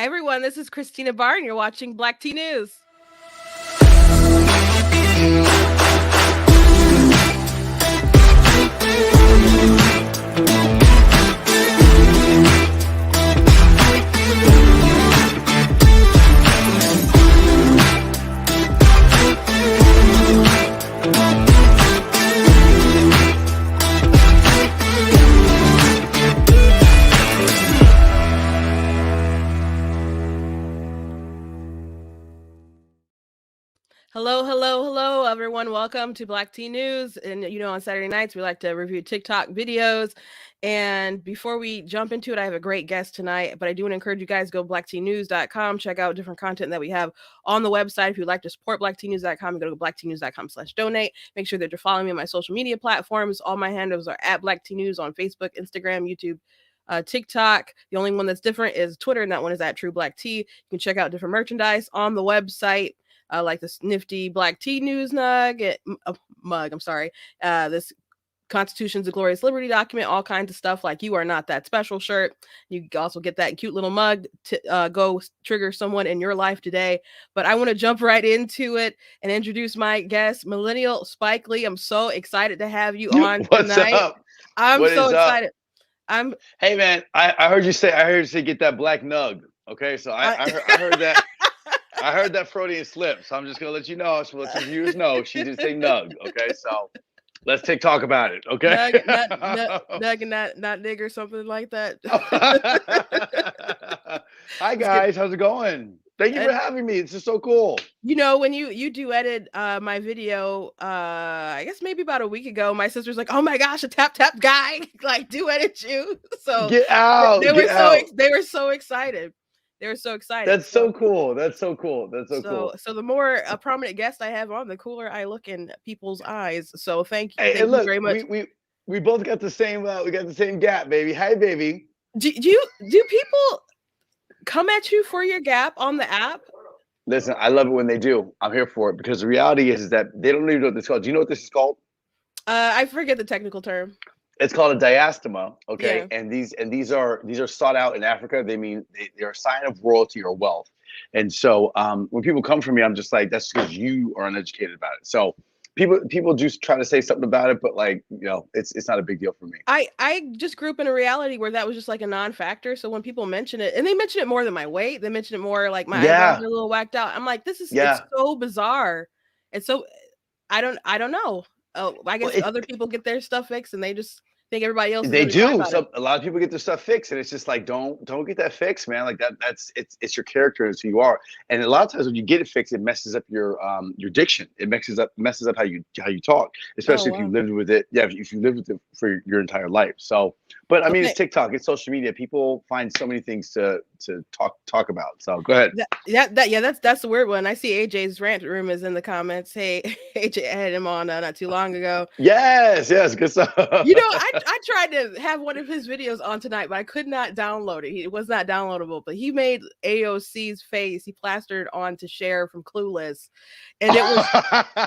Hi, everyone. This is Christina Barr, and you're watching Black Tea News. Hello, everyone. Welcome to Black Tea News. And on Saturday nights, we like to review TikTok videos. And before we jump into it, I have a great guest tonight. But I do want to encourage you guys to go blacktnews.com, check out different content that we have on the website. If you'd like to support blacktnews.com, go to blacktnews.com/donate. Make sure that you're following me on my social media platforms. All my handles are at Black Tea News on Facebook, Instagram, YouTube, TikTok. The only one that's different is Twitter, and that one is at True Black Tea. You can check out different merchandise on the website. Like this nifty Black Tea News mug. This Constitution's a Glorious Liberty document, all kinds of stuff like You Are Not That Special shirt. You can also get that cute little mug to go trigger someone in your life today. But I want to jump right into it and introduce my guest, Millennial Spike Lee. I'm so excited to have you on tonight. Up? I'm so excited. Hey man, I heard you say get that black nug. Okay, so I heard that. I heard that Freudian slip, so I'm just gonna let you know. So let your viewers know she did say nug. Okay, so let's talk about it. Okay, nug and not nigger, something like that. Hi guys, how's it going? Thank you for having me. This is so cool. When you duetted my video, I guess maybe about a week ago, my sister's like, "Oh my gosh, a tap guy like duetted you!" So get out. They were so excited. They were so excited. That's so cool. That's so cool. So the more prominent guest I have on, the cooler I look in people's eyes. So thank you. Hey, thank you very much. We both got the same. We got the same gap, baby. Hi, baby. Do people come at you for your gap on the app? Listen, I love it when they do. I'm here for it because the reality is that they don't even know what this is called. Do you know what this is called? I forget the technical term. It's called a diastema, okay? Yeah. And these are sought out in Africa. They're a sign of royalty or wealth. And so when people come from me, I'm just like, that's because you are uneducated about it. So people just try to say something about it, but it's not a big deal for me. I just grew up in a reality where that was just like a non-factor. So when people mention it, and they mention it more than my weight, they mention it more like my eyebrows are a little whacked out. I'm like, it's so bizarre. And so I don't know. Oh, I guess other people get their stuff fixed, and they just think everybody else. They do. So a lot of people get their stuff fixed, and it's just like, don't get that fixed, man. Like it's your character, and who you are. And a lot of times when you get it fixed, it messes up your diction. It messes up how you talk, especially if you lived with it. Yeah, if you lived with it for your entire life. So, but I mean, it's TikTok, it's social media. People find so many things to talk about. So go ahead. That's the weird one. I see AJ's rant room is in the comments. Hey, AJ, I had him on not too long ago. Yes, good stuff. I tried to have one of his videos on tonight, but I could not download it. It was not downloadable. But he made AOC's face. He plastered on to Cher from Clueless, and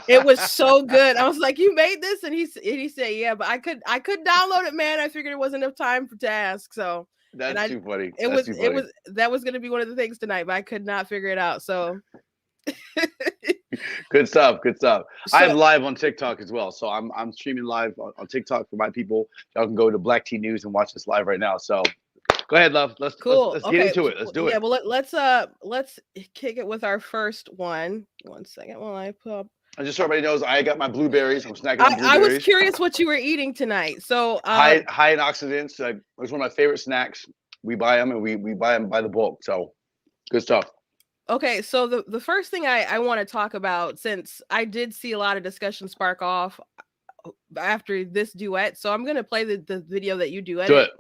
it was so good. I was like, "You made this?" And he said, "Yeah, but I could download it, man. I figured it wasn't enough time to ask." So. That's too funny. That was going to be one of the things tonight, but I could not figure it out. So good stuff. So, I'm live on TikTok as well. So I'm streaming live on TikTok for my people. Y'all can go to Black Tea News and watch this live right now. So go ahead, love. Let's get into it. Let's do it. Yeah, well let's kick it with our first one. 1 second while I pull up. And just so everybody knows, I got my blueberries. I'm snacking on blueberries. I was curious what you were eating tonight. So high in oxidants. It's one of my favorite snacks. We buy them, and we buy them by the bulk. So good stuff. Okay, so the first thing I want to talk about, since I did see a lot of discussion spark off after this duet, so I'm gonna play the video that you duetted. Do it.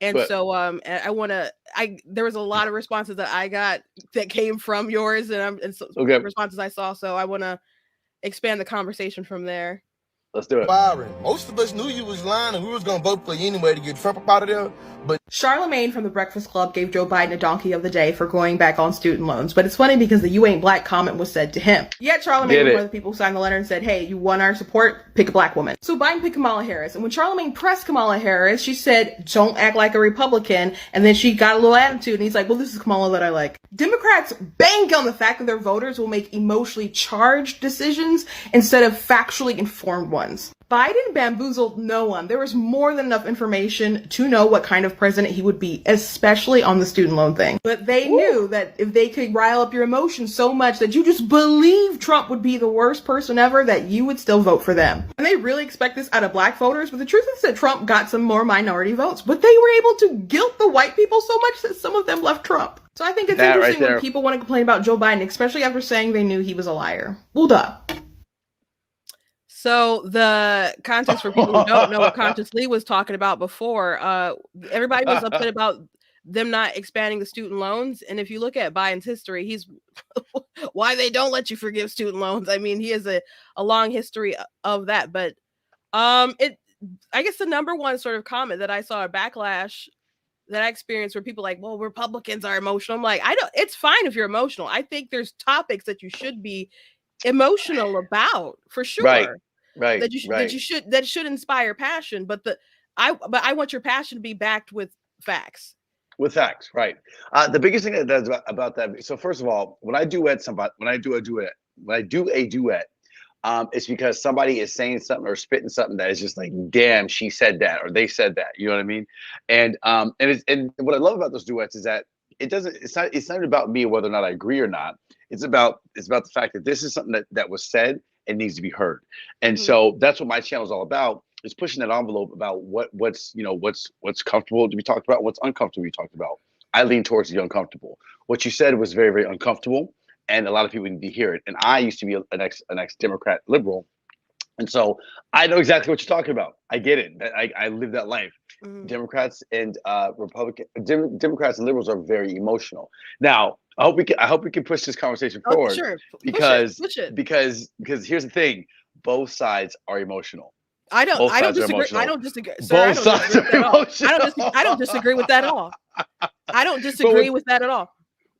And so there was a lot of responses that I got that came from yours, and responses I saw. So I want to expand the conversation from there. Let's do it. Byron, most of us knew you was lying and we was gonna vote for you anyway to get Trump up out of there. But Charlemagne from The Breakfast Club gave Joe Biden a donkey of the day for going back on student loans. But it's funny because the "you ain't black" comment was said to him. Yet Charlemagne was one of the people who signed the letter and said, hey, you want our support? Pick a black woman. So Biden picked Kamala Harris. And when Charlemagne pressed Kamala Harris, she said, don't act like a Republican. And then she got a little attitude. And he's like, well, this is Kamala that I like. Democrats bank on the fact that their voters will make emotionally charged decisions instead of factually informed ones. Biden bamboozled no one. There was more than enough information to know what kind of president he would be, especially on the student loan thing. But they knew that if they could rile up your emotions so much that you just believe Trump would be the worst person ever, that you would still vote for them. And they really expect this out of black voters, but the truth is that Trump got some more minority votes, but they were able to guilt the white people so much that some of them left Trump. So I think it's interesting when people want to complain about Joe Biden, especially after saying they knew he was a liar. Well, duh. So the context for people who don't know what Conscious Lee was talking about before, everybody was upset about them not expanding the student loans. And if you look at Biden's history, he's why they don't let you forgive student loans. I mean, he has a long history of that. But I guess the number one sort of comment that I saw a backlash that I experienced where people like, well, Republicans are emotional. I'm like, it's fine if you're emotional. I think there's topics that you should be emotional about for sure. Right. That should inspire passion, but I want your passion to be backed with facts. With facts, right? The biggest thing that's about that. So first of all, when I do a duet, it's because somebody is saying something or spitting something that is just like, damn, she said that or they said that. You know what I mean? And what I love about those duets is that it's not about me whether or not I agree or not. It's about the fact that this is something that was said and needs to be heard. And so that's what my channel is all about, is pushing that envelope about what's comfortable to be talked about, what's uncomfortable to be talked about. I lean towards the uncomfortable. What you said was very, very uncomfortable, and a lot of people need to hear it. And I used to be an ex-Democrat liberal, and so I know exactly what you're talking about. I get it. I live that life. Democrats and Democrats and liberals are very emotional. Now, I hope we can push this conversation forward. Sure. Because push it. because here's the thing: both sides are emotional. I don't disagree. I don't disagree. Both sides are emotional. I don't disagree with that at all. I don't disagree with that at all.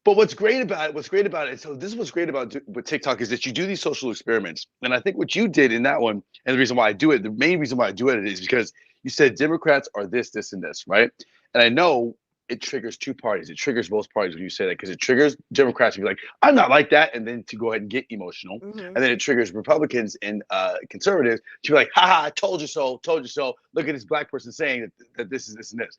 But what's great about it, so this is what's great about with TikTok is that you do these social experiments. And I think what you did in that one, and the reason why I do it, the main reason why I do it is because you said Democrats are this, this, and this, right? And I know it triggers two parties. It triggers both parties when you say that, because it triggers Democrats to be like, I'm not like that, and then to go ahead and get emotional. And then it triggers Republicans and conservatives to be like, haha, I told you so, told you so. Look at this black person saying that this is this and this.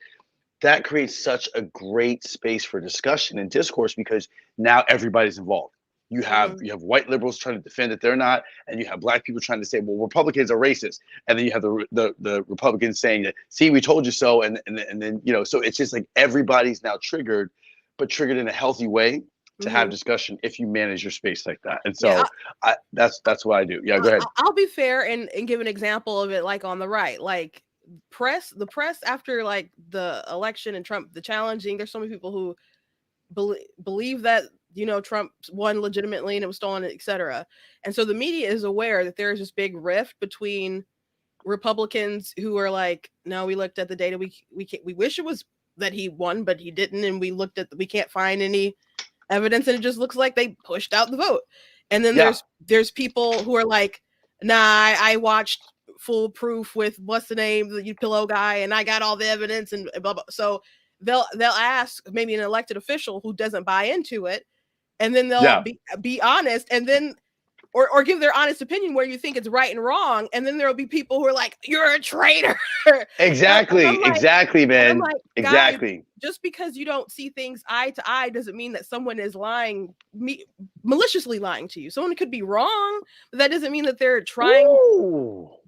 That creates such a great space for discussion and discourse, because now everybody's involved. You have white liberals trying to defend that they're not, and you have black people trying to say, well, Republicans are racist, and then you have the Republicans saying that, see, we told you so, and then so it's just like everybody's now triggered, but triggered in a healthy way to have discussion if you manage your space like that. And so that's what I do. Yeah, go ahead. I'll be fair and give an example of it, like on the right, like the press after like the election and Trump, the challenging. There's so many people who believe that Trump won legitimately and it was stolen, etc. And so the media is aware that there's this big rift between Republicans who are like, no, we looked at the data, we wish it was that he won, but he didn't, and we can't find any evidence, and it just looks like they pushed out the vote. And then there's people who are like, nah, I watched Foolproof with what's the name, the pillow guy, and I got all the evidence and blah blah. So they'll ask maybe an elected official who doesn't buy into it, and then they'll be honest, and then or give their honest opinion where you think it's right and wrong, and then there'll be people who are like, you're a traitor. Exactly, man. Like, exactly. Just because you don't see things eye to eye doesn't mean that someone is lying, maliciously lying to you. Someone could be wrong, but that doesn't mean that they're trying.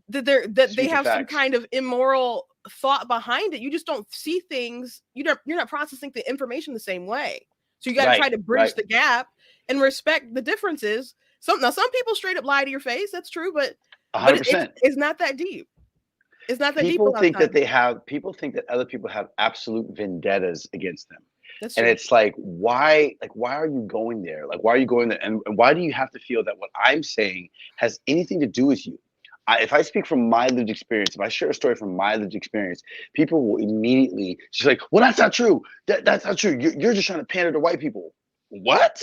That they have some kind of immoral thought behind it. You just don't see things. You're not processing the information the same way. So you got to try to bridge the gap and respect the differences. Some people straight up lie to your face. That's true, but 100%. It's not that deep. It's not that deep. People think that other people have absolute vendettas against them. That's and true. It's like, why are you going there? Like, why are you going there? And why do you have to feel that what I'm saying has anything to do with you? if I speak from my lived experience, if I share a story from my lived experience, people will immediately just like, well, that's not true. That's not true. You're just trying to pander to white people. What?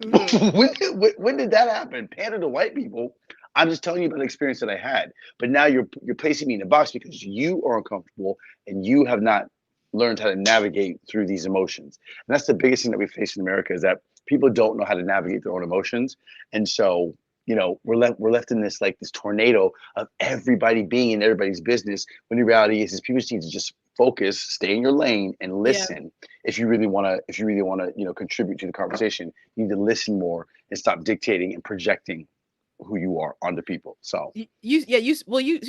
When did that happen? Pander to white people? I'm just telling you about the experience that I had. But now you're placing me in a box because you are uncomfortable and you have not learned how to navigate through these emotions. And that's the biggest thing that we face in America, is that people don't know how to navigate their own emotions. And so, you know, we're left in this like this tornado of everybody being in everybody's business, when the reality is people just need to just focus, stay in your lane, and listen. If you really want to, you know, contribute to the conversation, you need to listen more and stop dictating and projecting who you are onto people. So you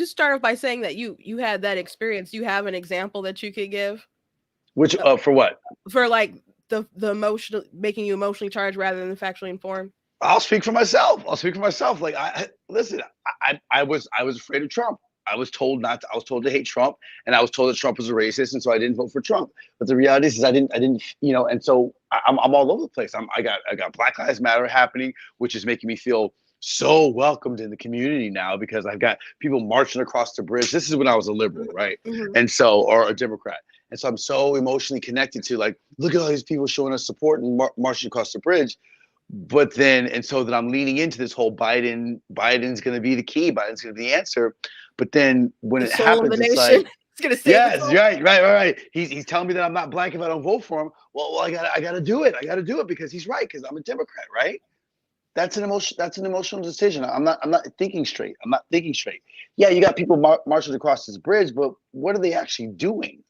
start off by saying that you had that experience. You have an example that you could give? Which for what? For like the emotional, making you emotionally charged rather than factually informed. I'll speak for myself. Like, listen, I was afraid of Trump. I was told to hate Trump, and I was told that Trump was a racist, and so I didn't vote for Trump. But the reality is I didn't, you know, and so I'm all over the place. I got Black Lives Matter happening, which is making me feel so welcomed in the community now, because I've got people marching across the bridge. This is when I was a liberal, right? And so, or a Democrat. And so I'm so emotionally connected to, like, look at all these people showing us support and marching across the bridge. But then, and so that I'm leaning into this whole Biden's going to be the key. Biden's going to be the answer. But then when it happens, it's like, it's going to say, yes, right. He's telling me that I'm not Black if I don't vote for him. Well, I gotta do it. I gotta do it because he's right, because I'm a Democrat, right? That's an emotional decision. I'm not thinking straight. Yeah, you got people marching across this bridge, but what are they actually doing?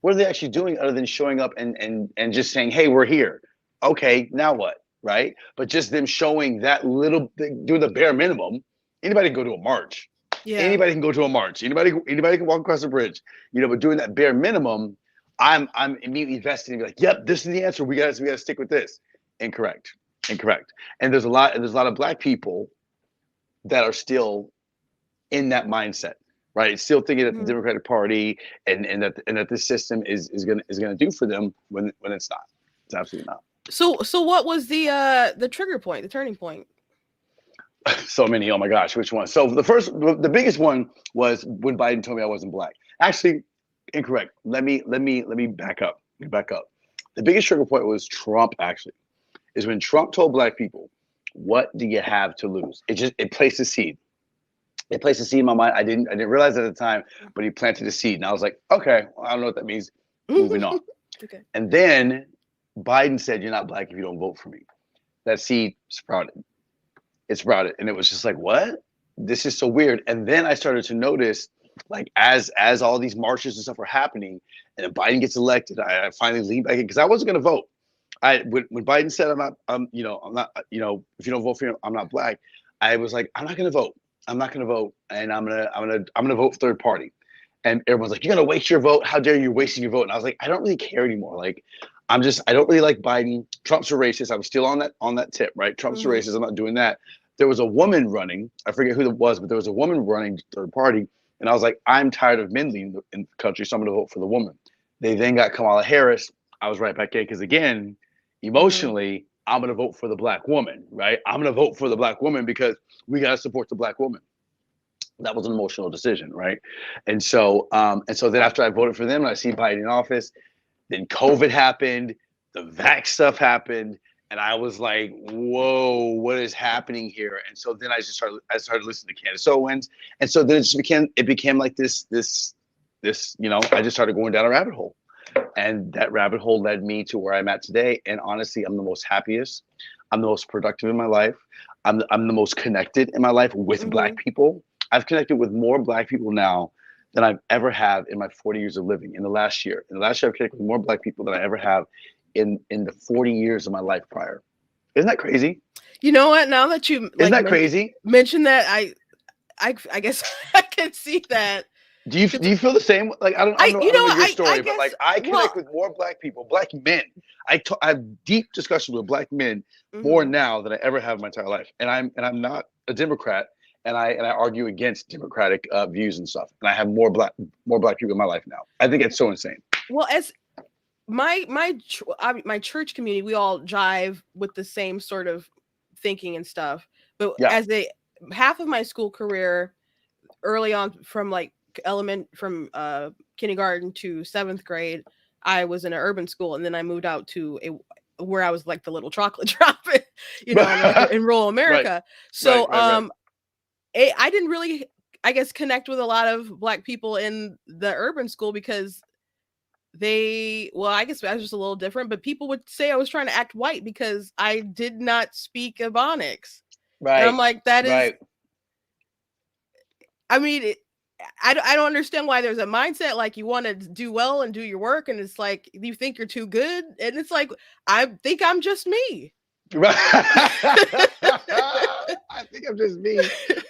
What are they actually doing other than showing up and just saying, hey, we're here? Okay, now what? Right? But just them showing that little, doing the bare minimum. Anybody can go to a march. Yeah. Anybody can go to a march. Anybody can walk across a bridge. You know, but doing that bare minimum, I'm immediately vested and be like, yep, this is the answer. We gotta stick with this. Incorrect. And there's a lot of Black people that are still in that mindset, right? Still thinking that the Democratic Party and that this system is gonna do for them when it's not. It's absolutely not. So what was the trigger point, the turning point? So many. Oh my gosh, which one? So the biggest one was when Biden told me I wasn't Black. Actually, incorrect. Let me back up. The biggest trigger point was Trump. Actually, is when Trump told Black people, "What do you have to lose?" It placed a seed. It placed a seed in my mind. I didn't realize at the time, but he planted a seed, and I was like, okay, well, I don't know what that means. Moving on. Okay. And then Biden said, "You're not Black if you don't vote for me." That seed sprouted. It sprouted, and it was just like, what? This is so weird. And then I started to notice, like, as all these marches and stuff were happening, and then Biden gets elected, I finally leaned back in, because I wasn't going to vote. When Biden said, I'm not, if you don't vote for him, I'm not Black. I was like, I'm not going to vote. I'm not going to vote, and I'm gonna vote third party. And everyone's like, you're gonna waste your vote? How dare you wasting your vote? And I was like, I don't really care anymore. Like, I don't really like Biden. Trump's a racist. I was still on that tip, right? Trump's a racist. I'm not doing that. There was a woman running. I forget who it was, but there was a woman running third party. And I was like, I'm tired of men leading in the country, so I'm going to vote for the woman. They then got Kamala Harris. I was right back in, because again, emotionally, I'm going to vote for the Black woman, right? I'm going to vote for the Black woman because we got to support the Black woman. That was an emotional decision, right? And so then after I voted for them and I see Biden in office, then COVID happened, the vax stuff happened, and I was like, whoa, what is happening here? And so then I started listening to Candace Owens. And so then it became like this, you know, I just started going down a rabbit hole. And that rabbit hole led me to where I'm at today. And honestly, I'm the most happiest. I'm the most productive in my life. I'm the most connected in my life with Black people. I've connected with more Black people now than I've ever have in my 40 years of living. In the last year, I've connected with more Black people than I ever have in the 40 years of my life prior. Isn't that crazy? You know what? Now that you crazy? Mention that, I guess I can see that. Do you feel the same? Like, I don't know your story, but like I connect with more Black people, Black men. I have deep discussions with Black men more now than I ever have in my entire life. And I'm not a Democrat, and I argue against Democratic views and stuff. And I have more black people in my life now. I think it's so insane. Well, as my church community, we all jive with the same sort of thinking and stuff. But as half of my school career, early on from like from kindergarten to 7th grade, I was in an urban school, and then I moved out to where I was like the little chocolate drop, you know, in rural America. Right. So Right. I didn't really, I guess, connect with a lot of Black people in the urban school because I guess I was just a little different, but people would say I was trying to act white because I did not speak Ebonics. Right. And I'm like, that is, right. I mean, I don't understand why there's a mindset like you want to do well and do your work, and it's like you think you're too good, and it's like I think I'm just me. Right. I think I'm just me.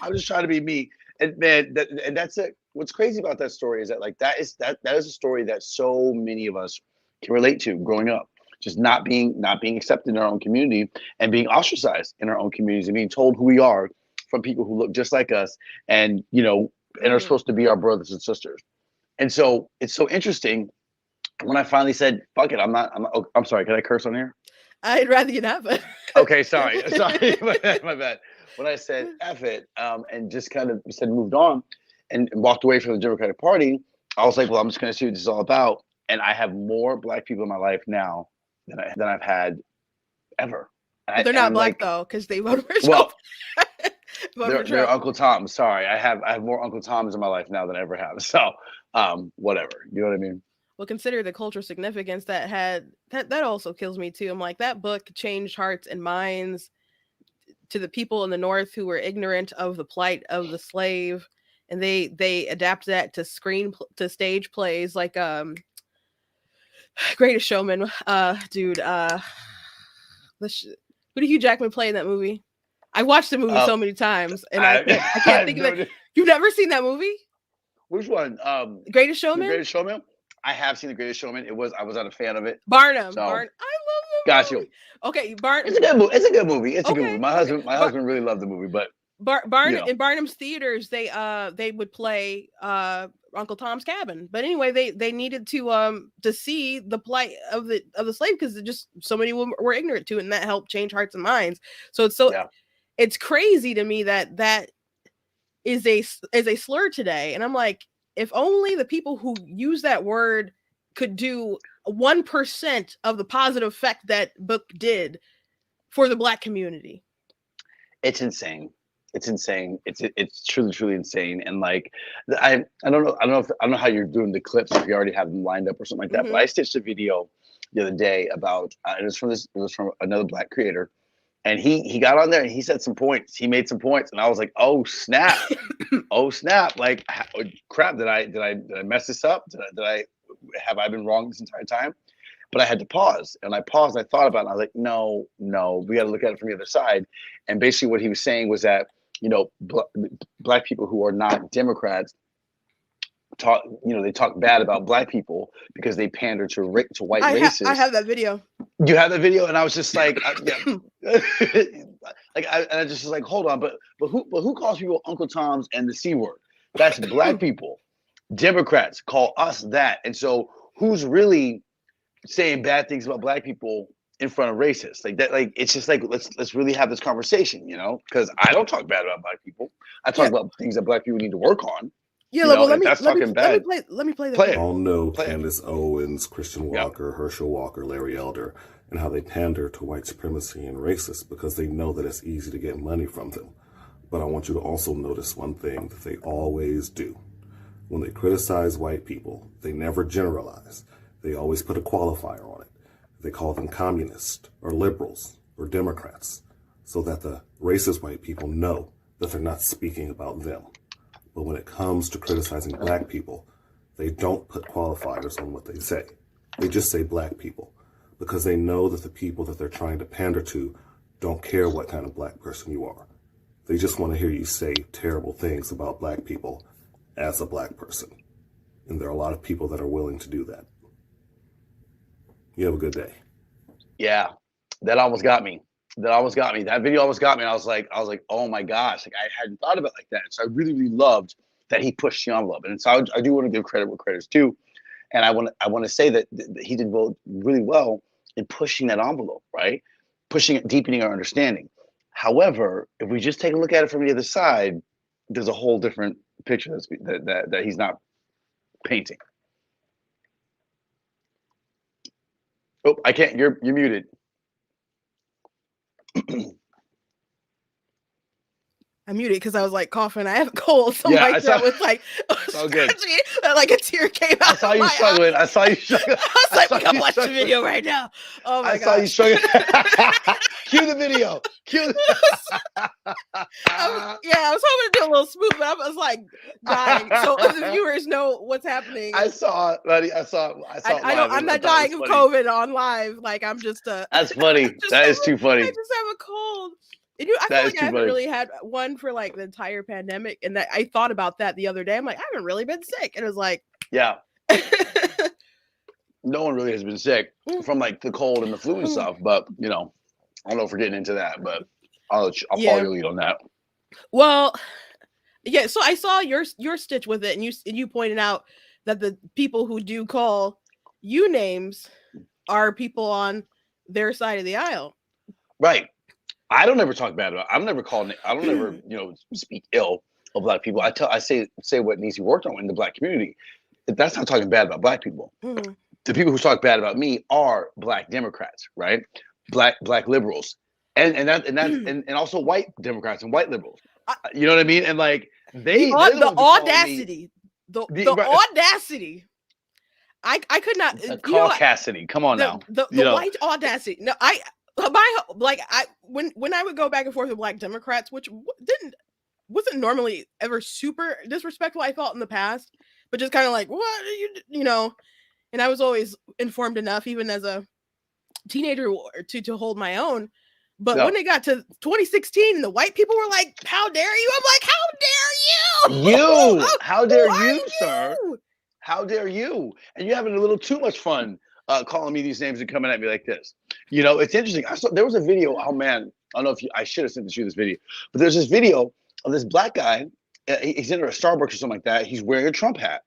I'm just trying to be me. And man, that's it. What's crazy about that story is that like that is a story that so many of us can relate to growing up. Just not being accepted in our own community and being ostracized in our own communities and being told who we are from people who look just like us and and are supposed to be our brothers and sisters. And so it's so interesting when I finally said, fuck it, I'm sorry, can I curse on here? I'd rather you not, but okay, sorry, my bad. When I said F it, and just kind of said moved on and walked away from the Democratic Party, I was like, well, I'm just gonna see what this is all about. And I have more Black people in my life now than I've had ever. They're not Black though, because they voted for Trump. They're Uncle Tom. Sorry, I have more Uncle Toms in my life now than I ever have. So, whatever. You know what I mean? Well, consider the cultural significance that also kills me too. I'm like, that book changed hearts and minds to the people in the North who were ignorant of the plight of the slave, and they adapt that to stage plays like Greatest Showman. Who did Hugh Jackman play in that movie? I watched the movie so many times, and I can't think of it. You've never seen that movie? Which one? Greatest Showman. The Greatest Showman. I have seen The Greatest Showman. I was not a fan of it. Barnum. So, I love the got movie. you. Okay, Barnum. It's a good movie. It's a good movie. It's a good movie. My husband really loved the movie, but in Barnum's theaters, they would play Uncle Tom's Cabin. But anyway, they needed to see the plight of the slave because just so many were ignorant to it, and that helped change hearts and minds. So it's crazy to me that is a slur today, and I'm like, if only the people who use that word could do 1% of the positive effect that book did for the Black community. It's insane. It's insane. It's truly insane. And like, I don't know how you're doing the clips, if you already have them lined up or something like that. But I stitched a video the other day about it was from another Black creator, and he got on there and he said some points. He made some points, and I was like, oh snap, oh snap! Like, crap, did I mess this up? Have I been wrong this entire time? But I had to pause, and I paused. And I thought about it. And I was like, no, we got to look at it from the other side. And basically, what he was saying was that Black people who are not Democrats they talk bad about Black people because they pander to white racists. I have that video. You have that video, and I was just like, I just was like, hold on, but who calls people Uncle Toms and the C word? That's Black people. Democrats call us that, and so who's really saying bad things about Black people in front of racists? Like that, like it's just like let's really have this conversation, because I don't talk bad about Black people. I talk about things that Black people need to work on. Yeah, let me play the play it. All know Candace Owens, Christian Walker, Herschel Walker, Larry Elder, and how they pander to white supremacy and racists because they know that it's easy to get money from them. But I want you to also notice one thing that they always do. When they criticize white people, they never generalize. They always put a qualifier on it. They call them communists or liberals or Democrats so that the racist white people know that they're not speaking about them. But when it comes to criticizing Black people, they don't put qualifiers on what they say. They just say Black people because they know that the people that they're trying to pander to don't care what kind of Black person you are. They just want to hear you say terrible things about Black people as a Black person. And there are a lot of people that are willing to do that. You have a good day. Yeah, that almost got me. That video almost got me. And I was like, oh my gosh, like I hadn't thought about it like that. So I really, really loved that he pushed the envelope. And so I do want to give credit where credit's due. And I want to say that he did really well in pushing that envelope, right? Pushing it, deepening our understanding. However, if we just take a look at it from the other side, there's a whole different picture that he's not painting. Oh, I can't. You're muted. I'm muted because I was like coughing. I have a cold, so Yeah, my throat was like all good. like a tear came out. I saw you struggling. I saw you struggling. I was like, we gotta watch the video right now. Oh my god! I saw you struggling. Cue the video. Cue. I was hoping to do a little smooth, but I was like dying. So the viewers know what's happening. I saw, buddy. I saw. I'm not dying of COVID on live. Like I'm just. That's funny. That is too funny. I just have a cold. And I feel like I haven't really had one for like the entire pandemic, and that I thought about that the other day. I'm like, I haven't really been sick, and it was like, yeah. No one really has been sick from like the cold and the flu and stuff, but I don't know if we're getting into that, but I'll follow your lead on that. Well, yeah. So I saw your stitch with it, and you pointed out that the people who do call you names are people on their side of the aisle, right? I don't ever talk bad about. I don't ever speak ill of Black people. I say what needs to be worked on in the Black community. That's not talking bad about Black people. Mm-hmm. The people who talk bad about me are Black Democrats, right? Black liberals, and also white Democrats and white liberals. You know what I mean? And like the audacity, the audacity. I could not. Caucasity. Come on now. The white audacity. No, when I would go back and forth with Black Democrats, which wasn't normally ever super disrespectful, I felt in the past, but just kind of like, what are you, and I was always informed enough, even as a teenager, to hold my own. But when it got to 2016 and the white people were like, how dare you? I'm like, how dare you? How dare you, sir? How dare you? And you're having a little too much fun calling me these names and coming at me like this. It's interesting. There was a video. Oh man, I don't know if I should have sent you this video, but there's this video of this Black guy. He's in a Starbucks or something like that. He's wearing a Trump hat.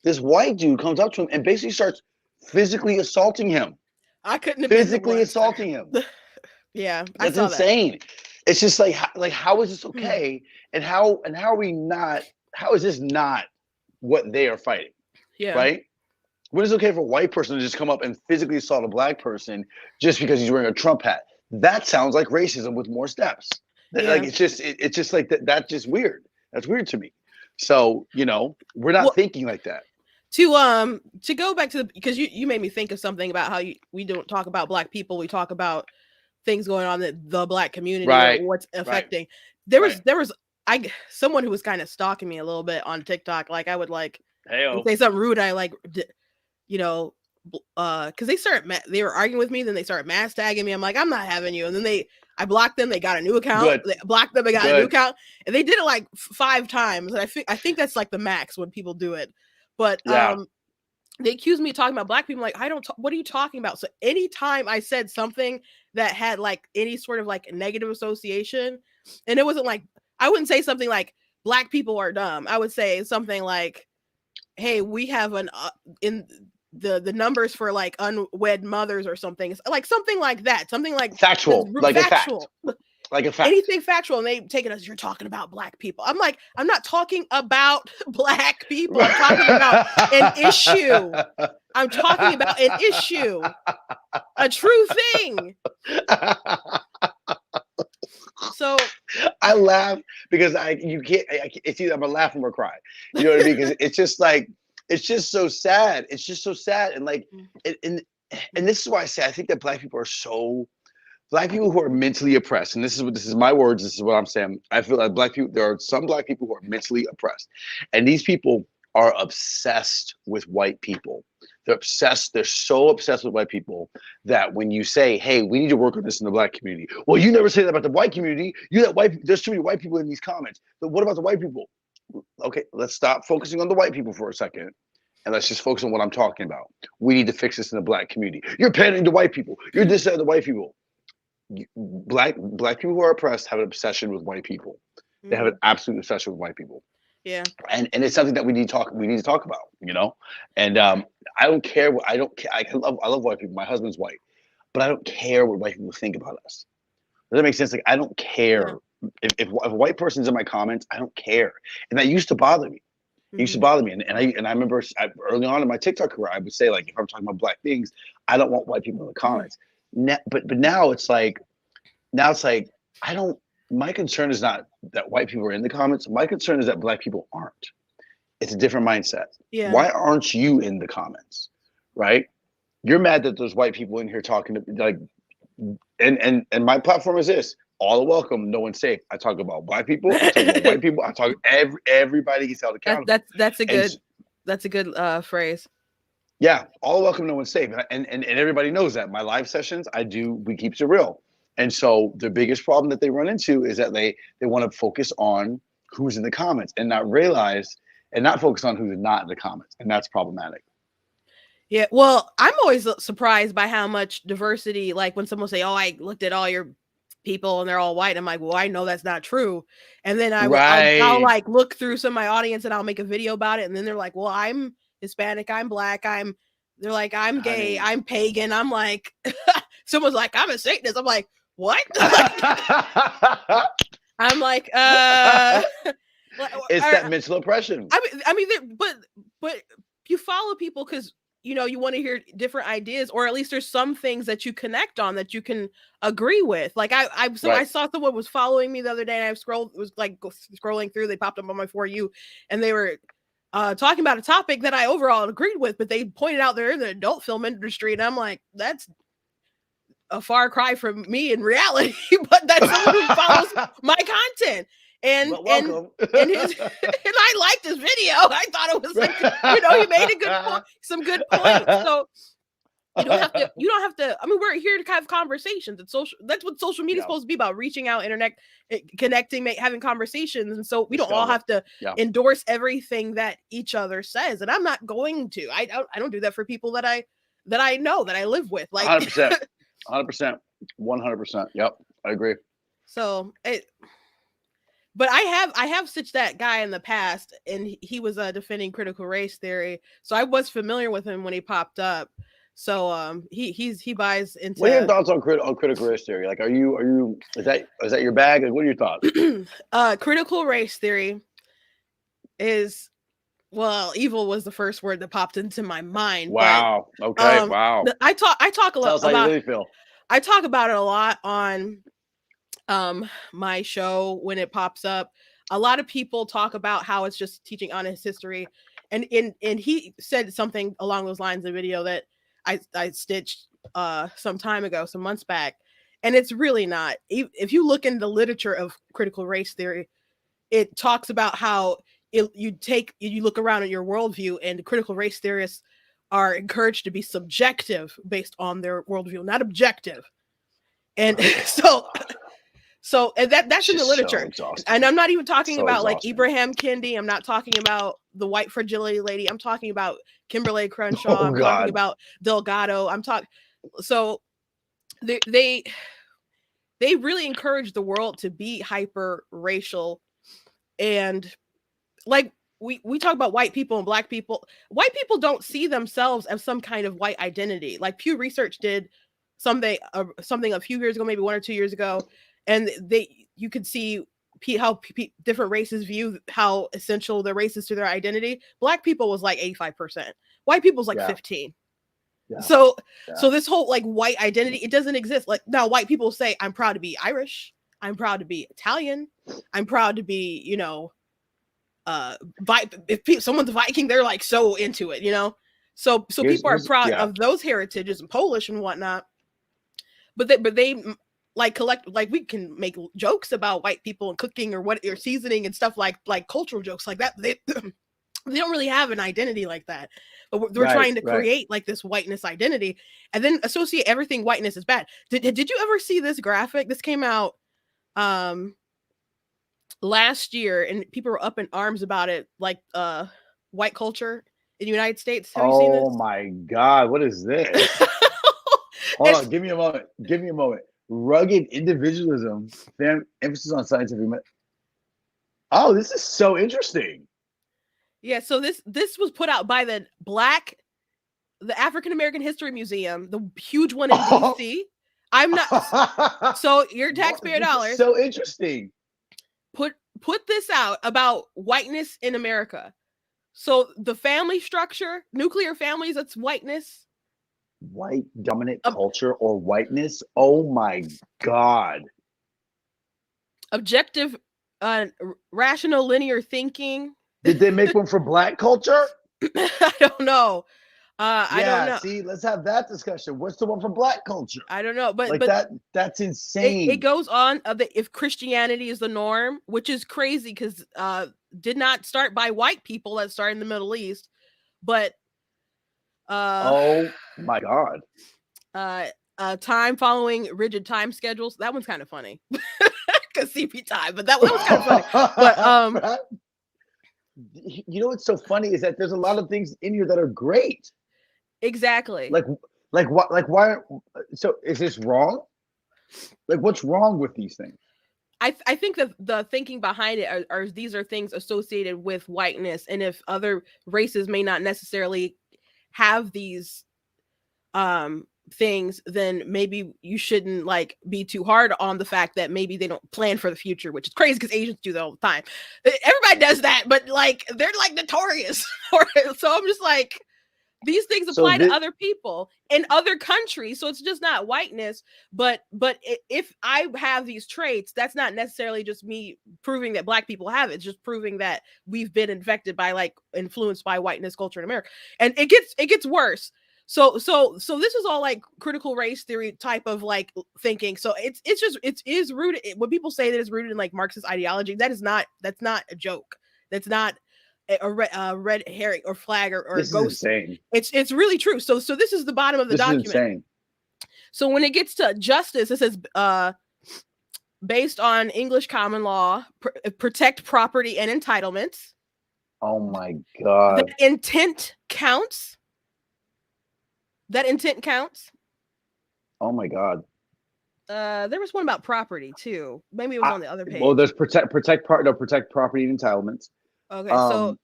This white dude comes up to him and basically starts physically assaulting him. I couldn't have physically assaulting him. Yeah, that's insane. That. It's just like how is this okay? And how are we not? How is this not what they are fighting? Yeah. Right. When is it okay for a white person to just come up and physically assault a Black person just because he's wearing a Trump hat? That sounds like racism with more steps. Yeah. Like it's just like that. That's just weird. That's weird to me. So we're not thinking like that. To go back to because you made me think of something about how we don't talk about Black people. We talk about things going on in the Black community, right? Or what's affecting. Right. There was someone who was kind of stalking me a little bit on TikTok. Like I would say something rude. I because they were arguing with me, then they started mass tagging me. I'm like, I'm not having you. And then I blocked them. They got a new account. Good. They blocked them. They got a new account, and they did it like 5 times. And I think that's like the max when people do it. But they accused me of talking about Black people. I'm like, what are you talking about? So anytime I said something that had like any sort of like negative association, and it wasn't like, I wouldn't say something like Black people are dumb. I would say something like, hey, we have in the numbers for like unwed mothers or something. It's like something like that. Something like factual, like factual. A fact. Like a fact. Anything factual, and they take it as you're talking about Black people. I'm like, I'm not talking about Black people. I'm talking about an issue. I'm talking about an issue. A true thing. So I laugh because it's either I'm gonna laugh or cry. You know what I mean? Because it's just like, it's just so sad. It's just so sad. And like, and this is why I say, I think that Black people who are mentally oppressed, and this is my words, this is what I'm saying. I feel like there are some Black people who are mentally oppressed. And these people are obsessed with white people. They're obsessed. They're so obsessed with white people that when you say, hey, we need to work on this in the Black community. Well, you never say that about the white community. There's too many white people in these comments. But what about the white people? Okay, let's stop focusing on the white people for a second. And let's just focus on what I'm talking about. We need to fix this in the Black community. You're pandering to white people. You're this to the white people. Black people who are oppressed have an obsession with white people. They have an absolute obsession with white people. Yeah. And it's something that we need to talk about, And I don't care I love white people. My husband's white, but I don't care what white people think about us. Does that make sense? Like I don't care if a white person's in my comments, I don't care, and that used to bother me. It used to bother me, and I remember early on in my TikTok career, I would say, like, if I'm talking about Black things, I don't want white people in the comments. But now it's like I don't. My concern is not that white people are in the comments. My concern is that Black people aren't. It's a different mindset. Yeah. Why aren't you in the comments? Right? You're mad that there's white people in here talking to, like, and my platform is this: all are welcome, no one's safe. I talk about Black people, I talk about white people, I talk everybody gets held accountable. That's a good phrase. Yeah, all welcome, no one's safe, and everybody knows that. My live sessions, we keep it real. And so the biggest problem that they run into is that they want to focus on who's in the comments and not focus on who's not in the comments, and that's problematic. Yeah, well, I'm always surprised by how much diversity, like when someone say, "Oh, I looked at all your people and they're all white," I'm like, well, I know that's not true. And then I'll like look through some of my audience and I'll make a video about it, and then they're like, well, I'm Hispanic, I'm Black, they're like, I'm gay, I'm pagan. I'm like, someone's like, I'm a Satanist. I'm like, what? I'm like, it's that mental oppression. I mean, but you follow people because you want to hear different ideas, or at least there's some things that you connect on that you can agree with. Like I saw someone was following me the other day, and scrolling through. They popped up on my For You, and they were talking about a topic that I overall agreed with, but they pointed out they're in the adult film industry, and I'm like, that's a far cry from me in reality. But that's someone who follows my content. And I liked his video. I thought it was like, he made a good point, some good points. So you don't have to. I mean, we're here to have conversations. That's what social media is supposed to be about: reaching out, internet, connecting, having conversations. And so we don't all have to endorse everything that each other says. And I'm not going to. I don't do that for people that I know, that I live with. Like 100%, 100%. Yep, I agree. So But I have stitched that guy in the past, and he was defending critical race theory, so I was familiar with him when he popped up. So he buys into. What are your thoughts on critical race theory? Like, is that your bag? Like, what are your thoughts? Critical race theory is, well, evil was the first word that popped into my mind. Wow. But, okay. Wow. I talk a lot about. You really feel. I talk about it a lot on my show when it pops up. A lot of people talk about how it's just teaching honest history, and he said something along those lines in a video that I stitched some months back, and it's really not. If you look in the literature of critical race theory, it talks about how you look around at your worldview, and critical race theorists are encouraged to be subjective based on their worldview, not objective. And so and that's in the literature. And I'm not even talking about like Ibrahim Kendi. I'm not talking about the white fragility lady. I'm talking about Kimberly Crenshaw. I'm talking about Delgado. So they really encourage the world to be hyper racial. And like we talk about white people and Black people. White people don't see themselves as some kind of white identity. Like Pew Research did something a few years ago, maybe 1 or 2 years ago. And you could see how different races view how essential their race is to their identity. Black people was like 85%. White people's like 15. Yeah. So this whole like white identity, it doesn't exist. Like now white people say, I'm proud to be Irish. I'm proud to be Italian. I'm proud to be, if someone's Viking, they're like so into it, So people are proud of those heritages and Polish and whatnot. But they we can make jokes about white people and cooking or seasoning and stuff like cultural jokes like that. They don't really have an identity like that. But we're trying to create like this whiteness identity and then associate everything whiteness is bad. Did you ever see this graphic? This came out last year, and people were up in arms about it, like white culture in the United States. Have you seen this? Oh my God, what is this? Hold on, give me a moment. Rugged individualism, emphasis on scientific method. Oh, this is so interesting. Yeah, so this was put out by the African American History Museum, the huge one in DC. I'm not. So your taxpayer dollars. So interesting. put this out about whiteness in America. So the family structure, nuclear families, that's whiteness. White dominant culture or whiteness. Oh my God. Objective, rational linear thinking. Did they make one for black culture? I don't know. I don't know. See, let's have that discussion. What's the one for black culture? I don't know, but like that's insane. It goes on if Christianity is the norm, which is crazy because did not start by white people, that started in the Middle East, but oh my God. Time following rigid time schedules. That one's kind of funny because CP time, but that was kind of funny. But you know what's so funny is that there's a lot of things in here that are great. Exactly. Like what? Like why? So is this wrong? Like what's wrong with these things? I think that the thinking behind it are these are things associated with whiteness, and if other races may not necessarily have these things, then maybe you shouldn't like be too hard on the fact that maybe they don't plan for the future, which is crazy because Asians do that all the time. Everybody does that, but like they're like notorious for it. So I'm just like, these things apply to other people in other countries, so it's just not whiteness. But if I have these traits, that's not necessarily just me proving that black people have it. It's just proving that we've been infected by, like, influenced by whiteness culture in America, and it gets worse. So this is all like critical race theory type of like thinking. So it is rooted. When people say that it's rooted in like Marxist ideology, that's not a joke. That's not a red herring or flag or this ghost. Is insane. It's really true. So this is the bottom of the document. Is insane. So when it gets to justice, it says based on English common law, protect property and entitlements. Oh my God. That intent counts. Oh my God. There was one about property too. Maybe it was on the other page. Well, there's protect property and entitlements. Okay, so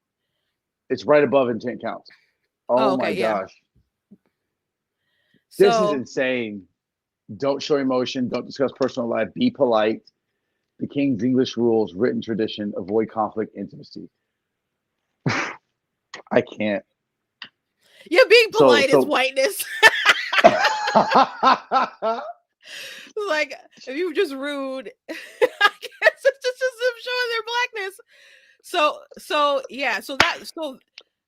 it's right above intent counts. Oh my gosh. This is insane. Don't show emotion. Don't discuss personal life. Be polite. The King's English rules, written tradition. Avoid conflict, intimacy. I can't. Yeah, being polite is whiteness. Like, if you were just rude, I guess it's just them showing their blackness. So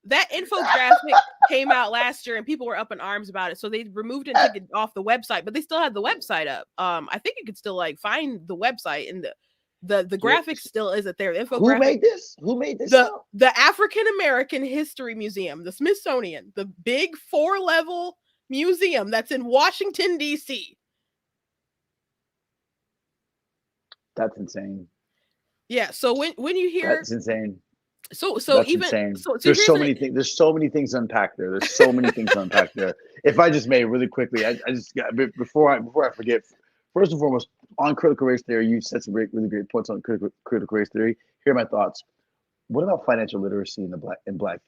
that infographic came out last year and people were up in arms about it. So they removed it and took it off the website, but they still had the website up. I think you could still like find the website, and the graphic still isn't there. The infographic. Who made this? The African American History Museum, the Smithsonian, the big 4-level museum that's in Washington, D.C. That's insane. Yeah. So when you hear, that's insane. So that's even insane. so there's so many things. There's so many things to unpack there. There's so many things to unpack there. If I just may really quickly, I just got before I forget. First and foremost, on critical race theory, you said some really great points on critical race theory. Here are my thoughts. What about financial literacy in black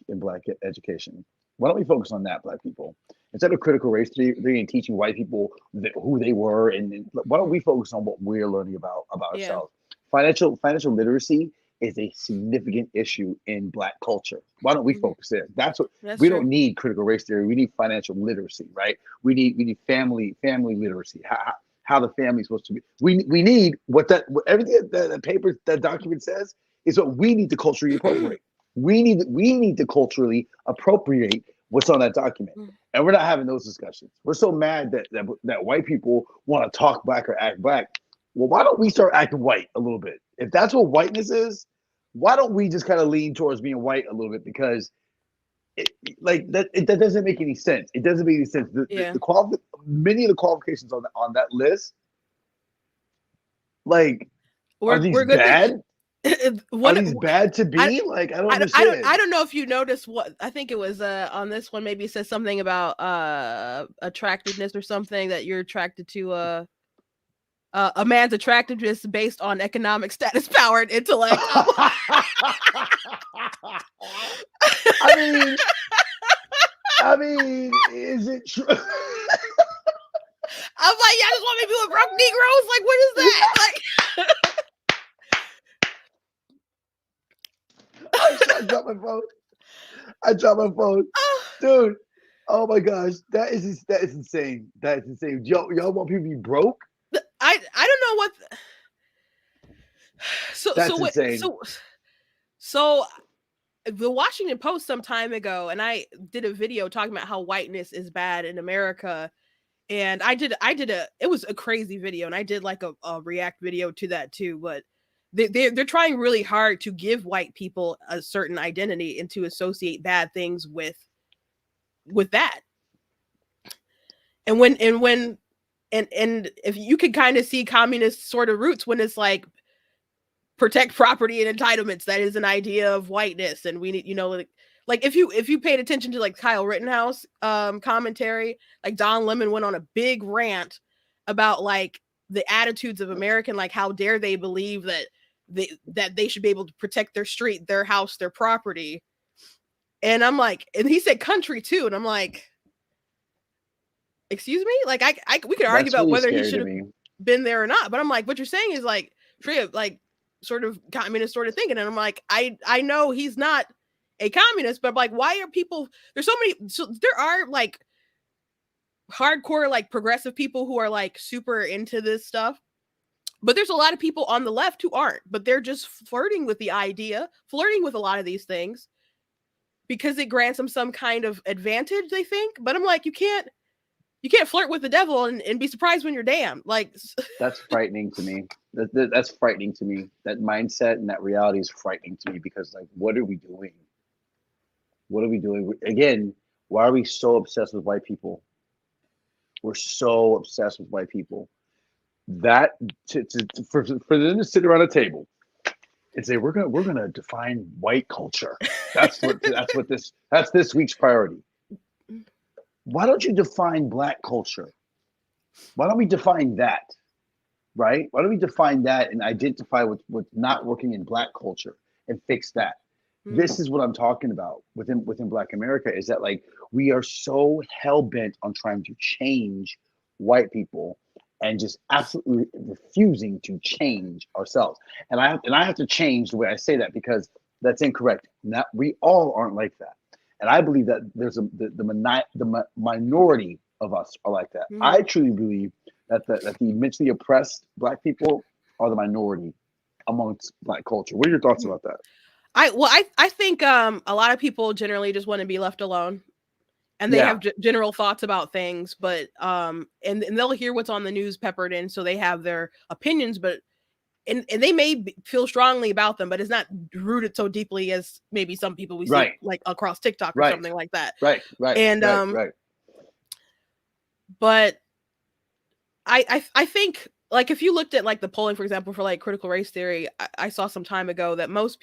education? Why don't we focus on that, black people, instead of critical race theory and teaching white people who they were? And why don't we focus on what we're learning about ourselves? Financial literacy is a significant issue in black culture. Why don't we focus there? That's we don't need critical race theory. We need financial literacy, right? We need family literacy. How the family's supposed to be. We need everything that paper, that document says is what we need to culturally appropriate. We need to culturally appropriate what's on that document. And we're not having those discussions. We're so mad that white people want to talk black or act black. Well, why don't we start acting white a little bit? If that's what whiteness is, why don't we just kind of lean towards being white a little bit? Because that doesn't make any sense. It doesn't make any sense. Many of the qualifications on that list, like, are these bad? Are these bad to be? I don't understand. I don't know if you noticed what I think it was on this one. Maybe it says something about attractiveness or something, that you're attracted to a man's attractiveness based on economic status, power, and intellect. I mean, is it true? I'm like, y'all just want me to be with broke Negroes? Like, what is that? Like, I dropped my phone. Dude. Oh my gosh. That is insane. That is insane. Y'all want people to be broke? I don't know what. That's insane. So the Washington Post some time ago, and I did a video talking about how whiteness is bad in America. And it was a crazy video, and I did like a react video to that too. But they're trying really hard to give white people a certain identity and to associate bad things with that. And if you could kind of see communist sort of roots when it's like protect property and entitlements, that is an idea of whiteness, and we need, like if you paid attention to like Kyle Rittenhouse commentary, like Don Lemon went on a big rant about like the attitudes of American, like how dare they believe that they should be able to protect their street, their house, their property. And I'm like, and he said country too, and I'm like, excuse me, like we could argue about whether he should have been there or not, but I'm like, what you're saying is like sort of communist sort of thinking, and I'm like, I know he's not a communist, but I'm like, why are people, there are like hardcore like progressive people who are like super into this stuff, but there's a lot of people on the left who aren't, but they're just flirting with the idea, flirting with a lot of these things because it grants them some kind of advantage, they think. But I'm like, you can't flirt with the devil and be surprised when you're damned. Like, that's frightening to me. That's frightening to me. That mindset and that reality is frightening to me, because like, what are we doing? What are we doing? Again, why are we so obsessed with white people? We're so obsessed with white people that for them to sit around a table and say we're gonna define white culture. That's this week's priority. Why don't you define Black culture? Why don't we define that? Right? Why don't we define that and identify what's not working in Black culture and fix that? This is what I'm talking about within Black America, is that like we are so hell-bent on trying to change white people and just absolutely refusing to change ourselves. And I have to change the way I say that, because that's incorrect. We all aren't like that. And I believe that there's the minority of us are like that. I truly believe that the mentally oppressed Black people are the minority amongst Black culture. What are your thoughts about that? I think a lot of people generally just want to be left alone, and they have general thoughts about things, but and they'll hear what's on the news peppered in, so they have their opinions, but and they may feel strongly about them, but it's not rooted so deeply as maybe some people we see like across TikTok or something like that. Right. And but I think, like, if you looked at like the polling, for example, for like critical race theory, I saw some time ago that most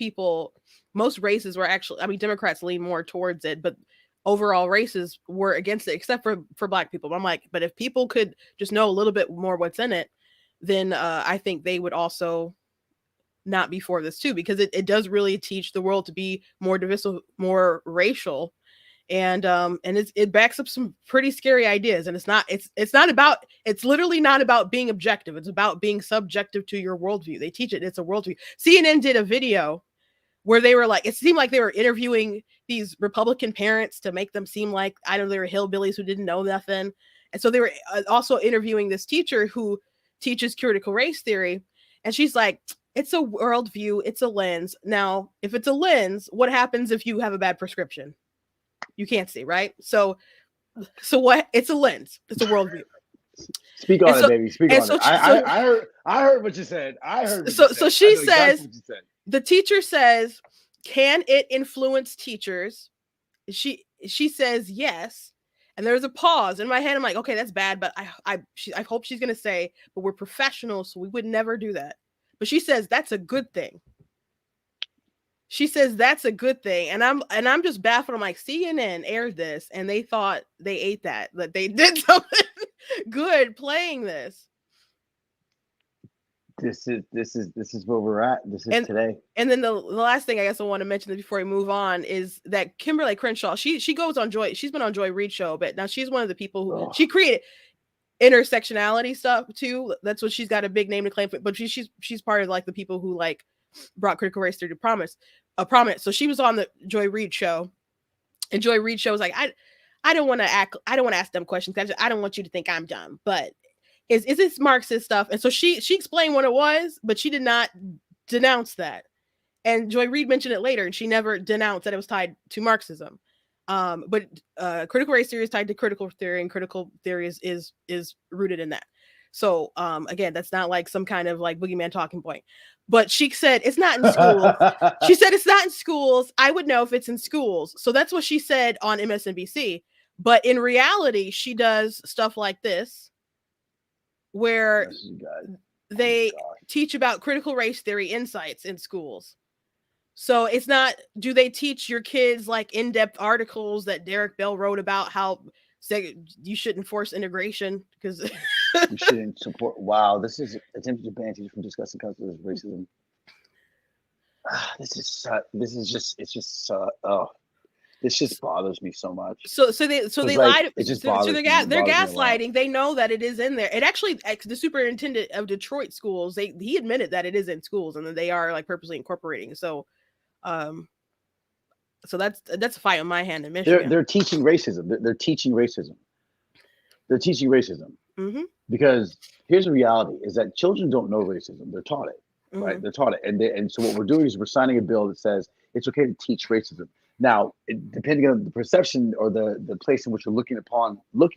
races were actually, I mean, Democrats lean more towards it, but overall races were against it, except for Black people. But I'm like, but if people could just know a little bit more what's in it, then I think they would also not be for this too, because it does really teach the world to be more divisive, more racial. And it backs up some pretty scary ideas, and it's literally not about being objective. It's about being subjective to your worldview. They teach it. It's a worldview. CNN did a video where they were like, it seemed like they were interviewing these Republican parents to make them seem like, I don't know, they were hillbillies who didn't know nothing. And so they were also interviewing this teacher who teaches critical race theory. And she's like, it's a worldview. It's a lens. Now, if it's a lens, what happens if you have a bad prescription? You can't see, right? So what? It's a lens. It's a worldview. Speak on it, baby. Speak on it. I heard what you said. So she says, the teacher says, can it influence teachers? She says yes. And there's a pause in my head. I'm like, okay, that's bad, but I hope she's gonna say, but we're professionals, so we would never do that. But she says that's a good thing. She says that's a good thing, and I'm just baffled. I'm like, CNN aired this, and they thought they ate that they did something good playing this. This is where we're at. This is today. And then the last thing I guess I want to mention before we move on is that Kimberly Crenshaw, she goes on Joy. She's been on Joy Reid show, but now she's one of the people who she created intersectionality stuff too. That's what she's got a big name to claim for. But she's part of like the people who like brought critical race theory to promise. a prominent. So she was on the Joy Reid show, and Joy Reid show was like, I don't want to ask them questions. I don't want you to think I'm dumb, but is this Marxist stuff? And so she explained what it was, but she did not denounce that. And Joy Reid mentioned it later, and she never denounced that it was tied to Marxism. But critical race theory is tied to critical theory, and critical theory is rooted in that. So again, that's not like some kind of like boogeyman talking point. But she said it's not in schools. She said it's not in schools. I would know if it's in schools. So that's what she said on MSNBC. But in reality, she does stuff like this, where they teach about critical race theory insights in schools. So it's not, do they teach your kids like in-depth articles that Derek Bell wrote about how you shouldn't force integration because you shouldn't support. Wow, this is attempted to ban teachers from discussing concepts of racism. This just bothers me so much. So they lied. It just so they're gaslighting. They know that it is in there. It actually, the superintendent of Detroit schools, he admitted that it is in schools and that they are like purposely incorporating. So that's a fight on my hand in Michigan. They're teaching racism. They're teaching racism. They're teaching racism. Mm-hmm. Because here's the reality: is that children don't know racism. They're taught it, right? Mm-hmm. They're taught it, and so what we're doing is we're signing a bill that says it's okay to teach racism. Now, depending on the perception or the place in which you're looking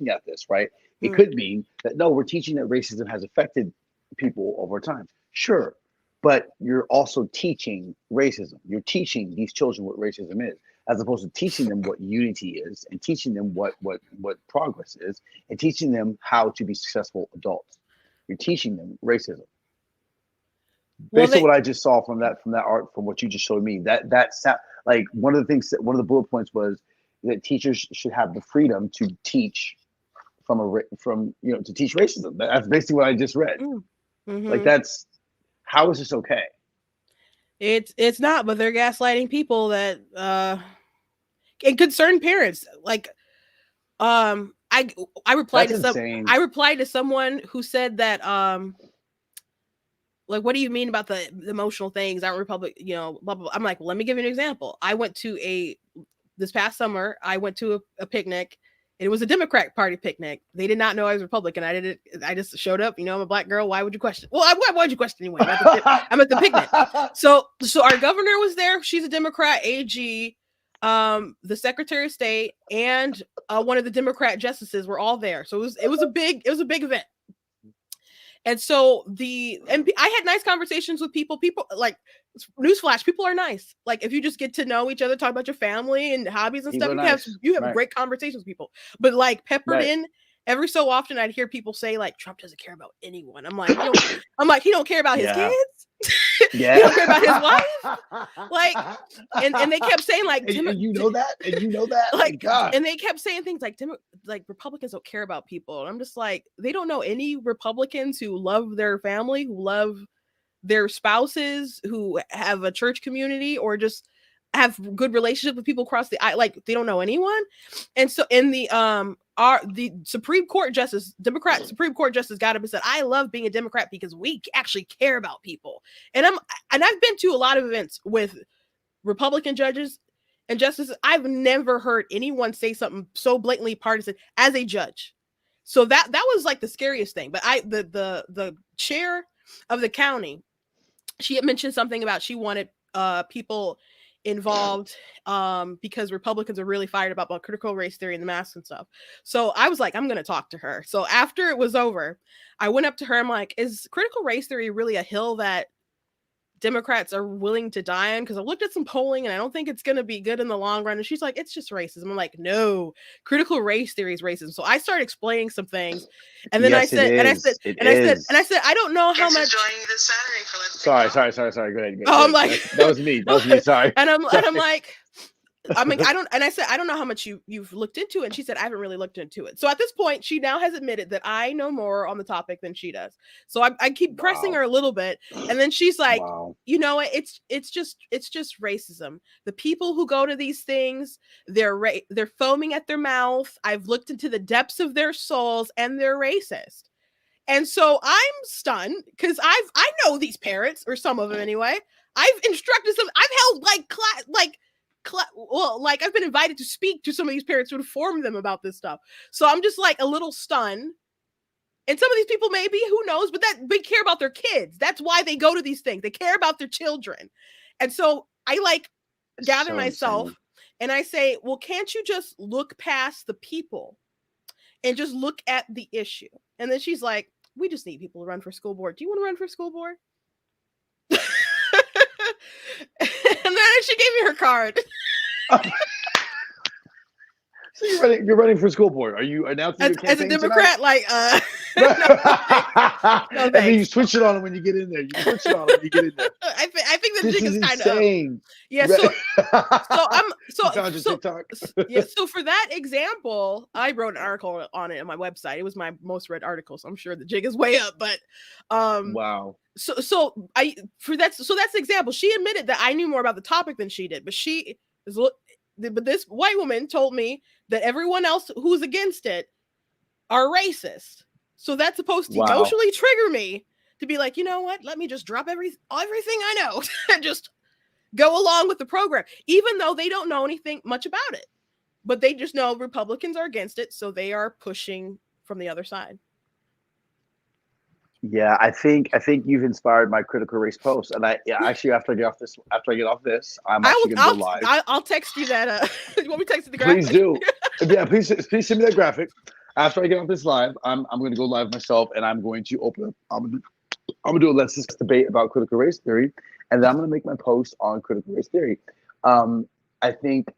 at this, right? It could mean that no, we're teaching that racism has affected people over time. Sure. But you're also teaching racism. You're teaching these children what racism is, as opposed to teaching them what unity is, and teaching them what progress is, and teaching them how to be successful adults. You're teaching them racism. Based on what I just saw from that art, from what you just showed me, that like one of the bullet points was that teachers should have the freedom to teach to teach racism. That's basically what I just read. Mm-hmm. Like how is this okay? It's not, but they're gaslighting people that and concerned parents. Like I replied to someone who said that like, what do you mean about the emotional things? Aren't Republic, blah, blah, blah. I'm like, well, let me give you an example. This past summer, I went to a picnic. It was a Democrat Party picnic. They did not know I was Republican. I just showed up. I'm a black girl. Why would you question? Well, why would you question anyway? I'm at the picnic. So our governor was there. She's a Democrat, AG. The Secretary of State and one of the Democrat justices were all there. So it was a big event. And so I had nice conversations with people. People like, newsflash, people are nice. Like if you just get to know each other, talk about your family and hobbies and stuff, you have great conversations with people. But like peppered in every so often, I'd hear people say like Trump doesn't care about anyone. I'm like, he don't care about his kids. Yeah. He don't care about his wife. Like, and they kept saying like, and you know that, like, God. And they kept saying things like Republicans don't care about people. And I'm just like, they don't know any Republicans who love their family, who love their spouses, who have a church community, or just have good relationships with people across the aisle. Like they don't know anyone. And so in the Supreme Court justice, Democrat Supreme Court justice got up and said, I love being a Democrat because we actually care about people. And I've been to a lot of events with Republican judges and justices. I've never heard anyone say something so blatantly partisan as a judge. So that was like the scariest thing. But the chair of the county, she had mentioned something about she wanted people involved because Republicans are really fired about critical race theory and the masks and stuff. So I was like, I'm going to talk to her. So after it was over, I went up to her. I'm like, is critical race theory really a hill that Democrats are willing to die on? Because I looked at some polling and I don't think it's going to be good in the long run. And she's like, it's just racism. I'm like, no, critical race theory is racism. So I started explaining some things, and then I said, I don't know how much. Sorry. Go ahead. Oh, I'm like, that was me. Sorry. And I'm like, I don't know how much you've looked into it. And she said, I haven't really looked into it. So at this point, she now has admitted that I know more on the topic than she does. So I keep pressing her a little bit. And then she's like, you know what? It's just racism. The people who go to these things, they're foaming at their mouth. I've looked into the depths of their souls, and they're racist. And so I'm stunned because I know these parents, or some of them anyway. I've instructed some. I've held like I've been invited to speak to some of these parents to inform them about this stuff. So I'm just like a little stunned. And some of these people maybe, who knows, but they care about their kids. That's why they go to these things. They care about their children. And so I like gather myself insane. and I say, well, can't you just look past the people and just look at the issue? And then she's like, we just need people to run for school board. Do you want to run for school board? And then she gave me her card. So you're running for school board. Are you announcing your campaign as a Democrat? Tonight? No, and then you switch it on them when you get in there. I think the jig is kind of insane. Yeah. So for that example, I wrote an article on it on my website. It was my most read article, so I'm sure the jig is way up. But wow. So that's the example. She admitted that I knew more about the topic than she did, but this white woman told me that everyone else who's against it are racist. So that's supposed to emotionally trigger me to be like, you know what? Let me just drop everything I know and just go along with the program, even though they don't know anything much about it. But they just know Republicans are against it, so they are pushing from the other side. Yeah, I think you've inspired my critical race post, and actually after I get off this, I'm actually going to go live. I'll text you that. You want me to text you the graphic? Please do. Yeah, please send me that graphic. After I get off this live, I'm going to go live myself, and I'm going to open up. I'm going to do a Let's Discuss debate about critical race theory, and then I'm going to make my post on critical race theory. I think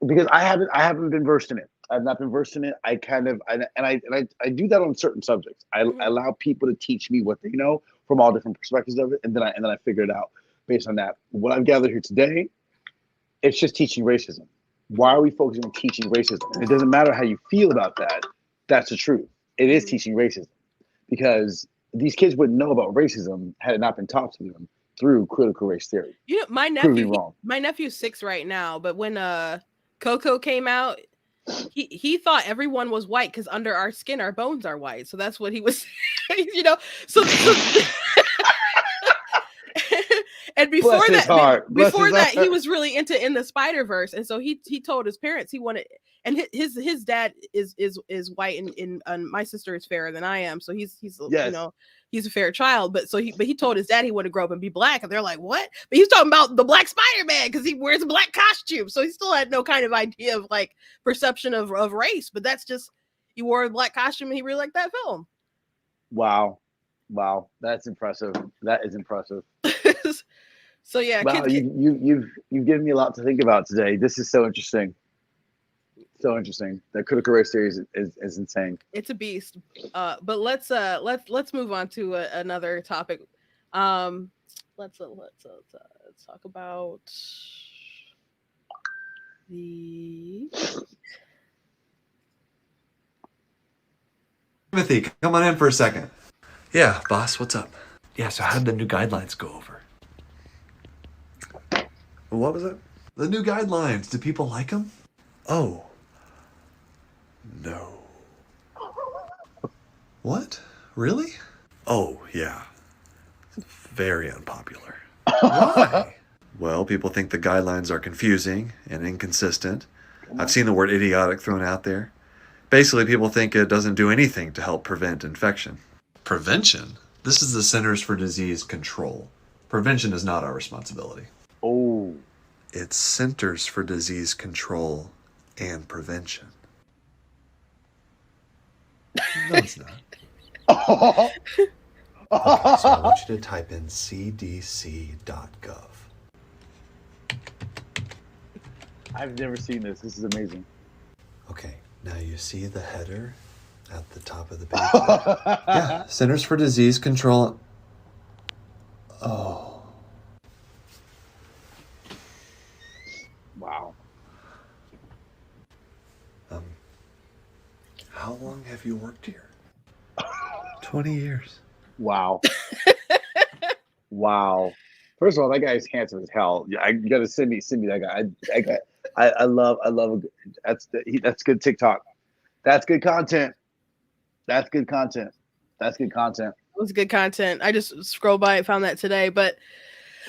because I haven't been versed in it. I've not been versed in it. I do that on certain subjects. I allow people to teach me what they know from all different perspectives of it, and then I figure it out based on that. What I've gathered here today, it's just teaching racism. Why are we focusing on teaching racism? And it doesn't matter how you feel about that. That's the truth. It is teaching racism, because these kids wouldn't know about racism had it not been taught to them through critical race theory. You know, my nephew's 6 right now, but when Coco came out, he thought everyone was white because under our skin, our bones are white. So that's what he was saying, you know. So and before that, he was really into In the Spider-Verse, and so he told his parents he wanted, and his dad is white, and my sister is fairer than I am, so he's yes. You know, he's a fair child, but he told his dad he wanted to grow up and be black, and they're like, what? But he's talking about the Black Spider-Man because he wears a black costume, so he still had no kind of idea of like perception of race. But that's just, he wore a black costume and he really liked that film. Wow, that's impressive. That is impressive. So yeah, wow, you've given me a lot to think about today. This is so interesting. So interesting. The critical race theory is insane. It's a beast. But let's move on to another topic. Let's talk about the Timothy, come on in for a second. Yeah, boss, what's up? Yeah, so how did the new guidelines go over? What was it? The new guidelines. Do people like them? Oh. No. What? Really? Oh, yeah. Very unpopular. Why? Well, people think the guidelines are confusing and inconsistent. I've seen the word idiotic thrown out there. Basically, people think it doesn't do anything to help prevent infection. Prevention? This is the Centers for Disease Control. Prevention is not our responsibility. Oh. It's Centers for Disease Control and Prevention. No, it's not. Okay, so I want you to type in cdc.gov. I've never seen this. This is amazing. Okay, now you see the header at the top of the page. Yeah, Centers for Disease Control. Oh. Wow. How long have you worked here? 20 years. Wow. Wow. First of all, that guy is handsome as hell. You gotta send me that guy. I love that's good TikTok. That's good content. That's good content. It was good content. I just scrolled by and found that today, but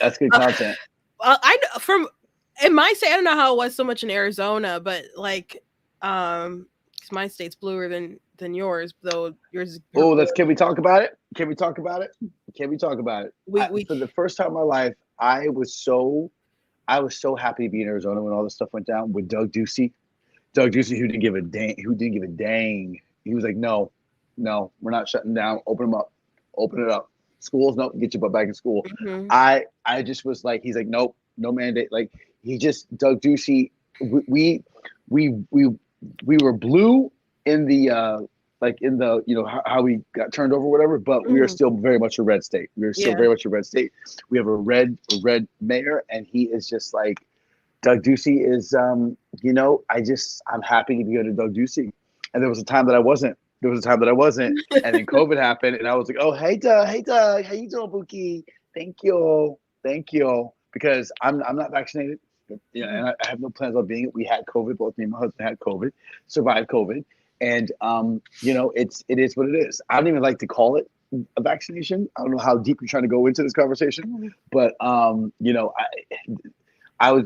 That's good content. In my state, I don't know how it was so much in Arizona, but like, 'cause my state's bluer than yours, though yours is. Oh, can we talk about it? Can we talk about it? Can we talk about it? We for the first time in my life, I was so happy to be in Arizona when all this stuff went down with Doug Ducey. Doug Ducey, who didn't give a dang. He was like, no, we're not shutting down. Open it up. Schools, nope, get your butt back in school. Mhm. I just was like, he's like, nope, no mandate. Like Doug Ducey, we were blue in the how we got turned over, whatever, but we are still very much a red state. We are still very much a red state. We have a red mayor, and he is just like, Doug Ducey is, I'm happy to be under Doug Ducey. And there was a time that I wasn't. And then COVID happened, and I was like, oh, hey Doug, how you doing, Buki? Thank you, because I'm not vaccinated. And I have no plans on being it. We had COVID. Both me and my husband had COVID, survived COVID. And, it is what it is. I don't even like to call it a vaccination. I don't know how deep you're trying to go into this conversation, but, I was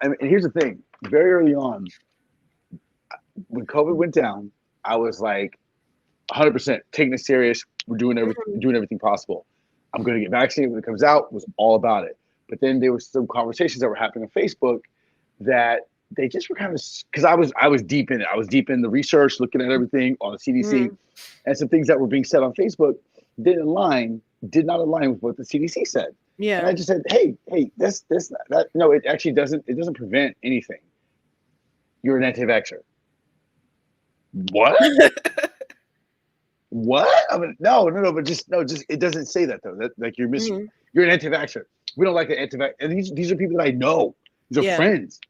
and here's the thing, very early on, when COVID went down, I was like 100% taking it serious. We're doing everything possible. I'm going to get vaccinated when it comes out, was all about it. But then there was some conversations that were happening on Facebook that they just were kind of, because I was deep in it. I was deep in the research, looking at everything on the CDC, and some things that were being said on Facebook did not align with what the CDC said. Yeah. And I just said, hey, that no, it actually doesn't prevent anything. You're an anti-vaxxer. What? What? I mean, no, but just it doesn't say that though. That like you're missing. You're an anti-vaxxer. We don't like the anti-vax. And these are people that I know. These are friends,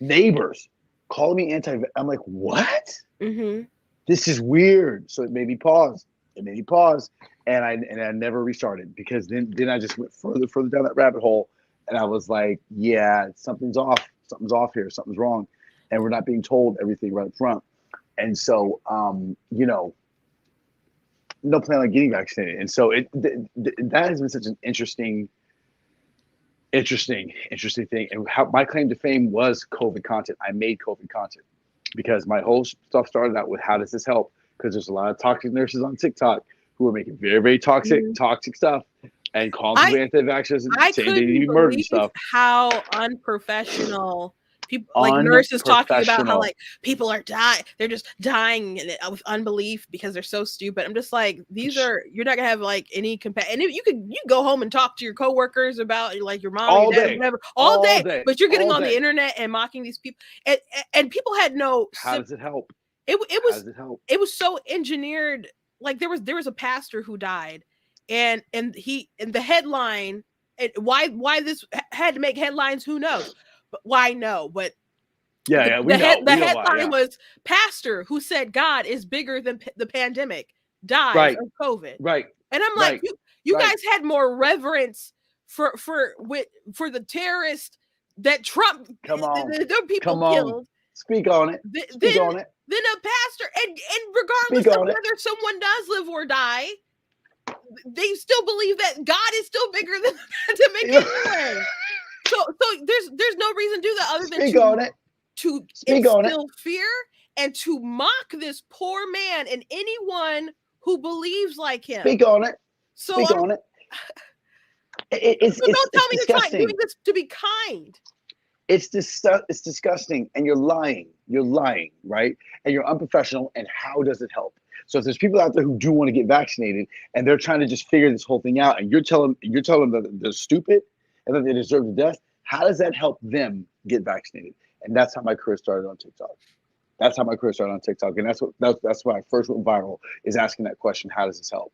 neighbors, calling me anti. I'm like, what? This is weird. So it made me pause. And I never restarted, because then I just went further down that rabbit hole, and I was like, yeah, something's off here, something's wrong, and we're not being told everything right up front. And so, no plan on getting vaccinated. And so that has been such an interesting thing. And how my claim to fame was COVID content. I made COVID content because my whole stuff started out with, how does this help? Because there's a lot of toxic nurses on TikTok who are making very, very toxic stuff and calling people anti-vaxxers and saying they need to be murdered and stuff. How unprofessional people, like nurses talking about how like people are dying, they're just dying with unbelief because they're so stupid. I'm just like, you're not gonna have like any and you can go home and talk to your coworkers about like your mom, your dad, whatever, all day, but you're getting on the internet and mocking these people, and people had no. How does it help? It was so engineered. Like there was a pastor who died, and the headline, and why this had to make headlines, who knows? But why? No, but the headline was pastor who said God is bigger than the pandemic dies of COVID. Right. And I'm like, you guys had more reverence for the terrorist that Trump, the people killed. Speak on it. Then a pastor, and regardless of whether someone does live or die, they still believe that God is still bigger than the pandemic anyway. So there's no reason to do that other than to instill fear and to mock this poor man and anyone who believes like him. Speak on it. It's don't tell me disgusting. You're doing this to be kind. It's disgusting, and you're lying, right? And you're unprofessional, and how does it help? So if there's people out there who do want to get vaccinated, and they're trying to just figure this whole thing out, and you're telling them that they're stupid and that they deserve the death, how does that help them get vaccinated? And that's how my career started on TikTok. And that's why I first went viral, is asking that question, how does this help?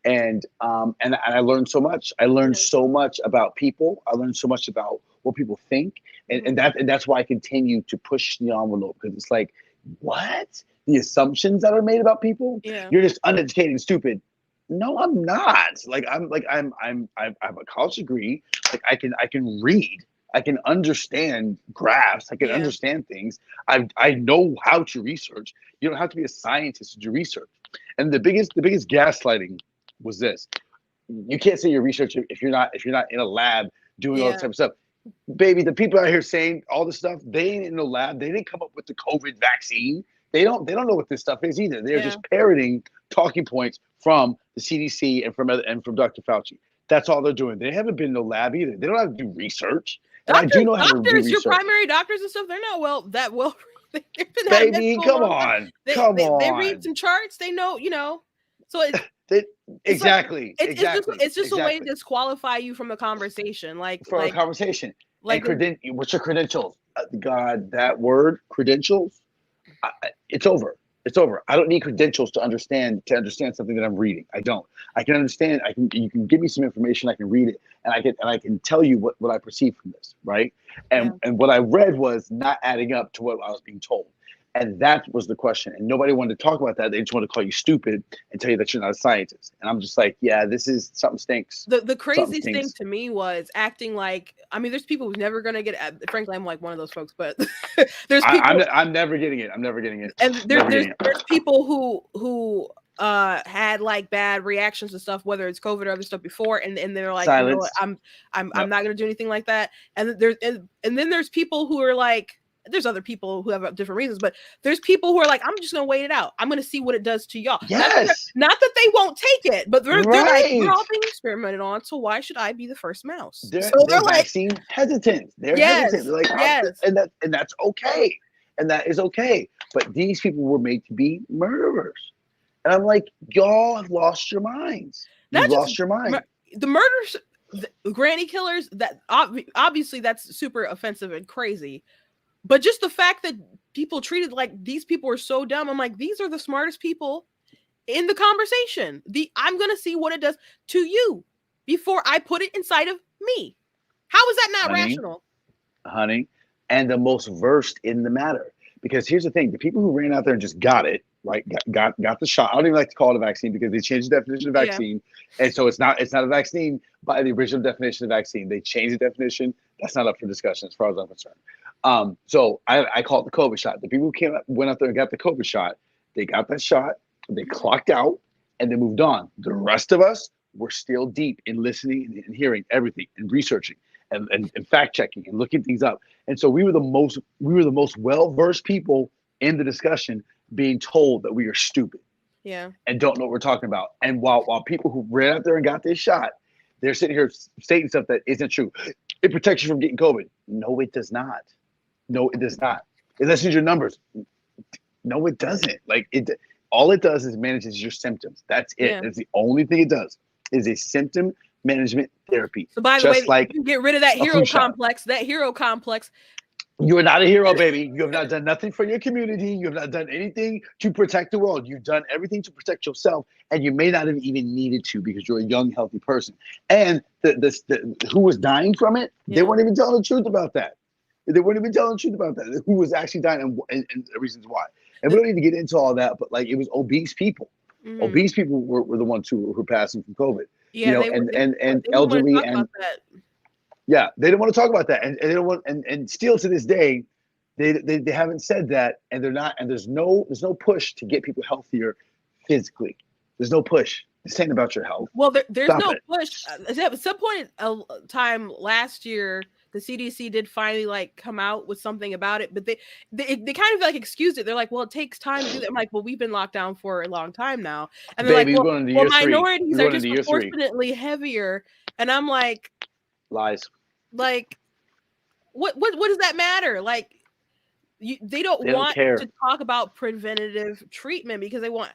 And I learned so much. I learned so much about people. I learned so much about what people think, and that's why I continue to push the envelope, because it's like, what? The assumptions that are made about people? Yeah. You're just uneducated and stupid. No, I'm not. I have a college degree. Like I can read. I can understand graphs. I can understand things. I know how to research. You don't have to be a scientist to do research. And the biggest gaslighting was this: you can't say you're researching if you're not in a lab doing all this type of stuff. Baby, the people out here saying all this stuff, they ain't in the lab. They didn't come up with the COVID vaccine. They don't know what this stuff is either. They're just parroting talking points from the CDC and from Dr. Fauci. That's all they're doing. They haven't been in the lab either. They don't have to do research. And I do know how to do research. Your primary doctors and stuff, they're not well. Baby, come on. They read some charts. They know, So exactly. It's just a way to disqualify you from a conversation, a conversation. Like, what's your credentials? God, that word, credentials. It's over. It's over. I don't need credentials to understand something that I'm reading. I don't. I can understand. You can give me some information. I can read it, and I can tell you what I perceive from this, right? And what I read was not adding up to what I was being told. And that was the question. And nobody wanted to talk about that. They just wanted to call you stupid and tell you that you're not a scientist. And I'm just like, yeah, this is something stinks. The craziest thing to me was acting like, there's people who's never going to get it. Frankly, I'm like one of those folks, but there's people. I'm never getting it. I'm never getting it. And there's people who had like bad reactions and stuff, whether it's COVID or other stuff before. And they're like, I'm not going to do anything like that. And then there's people who are like, there's other people who have different reasons, but there's people who are like, I'm just going to wait it out. I'm going to see what it does to y'all. Yes. Not that they won't take it, but they're like, we're all being experimented on. So why should I be the first mouse? They're like vaccine hesitant. They're hesitant. They're like, and that's okay. And that is okay. But these people were made to be murderers. And I'm like, y'all have lost your minds. You've lost your mind. The murders, the granny killers, that obviously that's super offensive and crazy. But just the fact that people treated like these people are so dumb, I'm like, these are the smartest people in the conversation. I'm going to see what it does to you before I put it inside of me. How is that not rational? Honey, and the most versed in the matter. Because here's the thing, the people who ran out there and just got it, right? Got the shot. I don't even like to call it a vaccine because they changed the definition of vaccine. Yeah. And so it's not a vaccine by the original definition of vaccine. They changed the definition. That's not up for discussion as far as I'm concerned. So I call it the COVID shot. The people who went out there and got the COVID shot, they got that shot, they clocked out, and they moved on. The rest of us were still deep in listening and hearing everything and researching and fact checking and looking things up. And so we were the most well-versed people in the discussion, being told that we are stupid. Yeah. And don't know what we're talking about. And while people who ran out there and got this shot, they're sitting here stating stuff that isn't true. It protects you from getting COVID. No, it does not. No, it does not. It lessens your numbers. No, it doesn't. All it does is manages your symptoms. That's it. Yeah. That's the only thing it does. Is a symptom management therapy. So by the way, you get rid of that hero complex. You are not a hero, baby. You have not done nothing for your community. You have not done anything to protect the world. You've done everything to protect yourself, and you may not have even needed to because you're a young, healthy person. And the who was dying from it, they weren't even telling the truth about that. They weren't even telling the truth about that. Who was actually dying and the reasons why. And we don't need to get into all that, but it was obese people. Mm-hmm. Obese people were the ones who were passing from COVID. Yeah, and elderly and yeah, they didn't want to talk about that, and they don't want, and still to this day, they haven't said that, and they're not, and there's no push to get people healthier physically. There's no push. It's saying about your health. Well, there's no push. At some point in time last year, the CDC did finally come out with something about it, but they kind of excused it. They're like, well, it takes time to do that. I'm like, well, we've been locked down for a long time now, and they're like, well, minorities are disproportionately heavier, and I'm like, lies. What does that matter? They don't want to talk about preventative treatment because they want.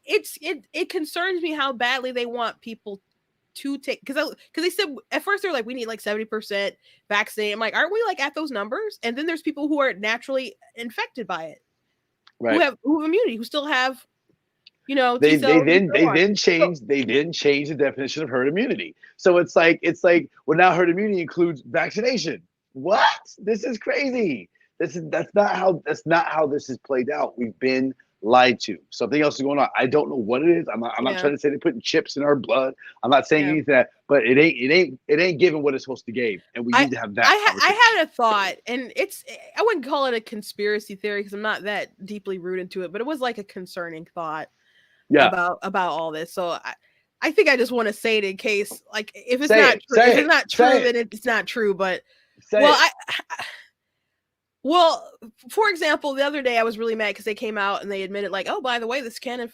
It concerns me how badly they want people to take, because they said at first they're like, we need 70% vaccinated. I'm like, aren't we at those numbers? And then there's people who are naturally infected by it, right? Who have immunity, who still have, they then change the definition of herd immunity. So it's like well, now herd immunity includes vaccination. What? This is crazy. That's not how this is played out. We've been lied to. Something else is going on. I don't know what it is. I'm not trying to say they're putting chips in our blood. I'm not saying anything that, but it ain't giving what it's supposed to give, and we need to have that. I had a thought, and I wouldn't call it a conspiracy theory because I'm not that deeply rooted into it, but it was a concerning thought. About all this. So I think I just want to say it in case, like, if it's Say not it, true, say if it, it's not say true, it. then it's not true. But Say well, it. well, for example, the other day I was really mad because they came out and they admitted, like, oh, by the way, this can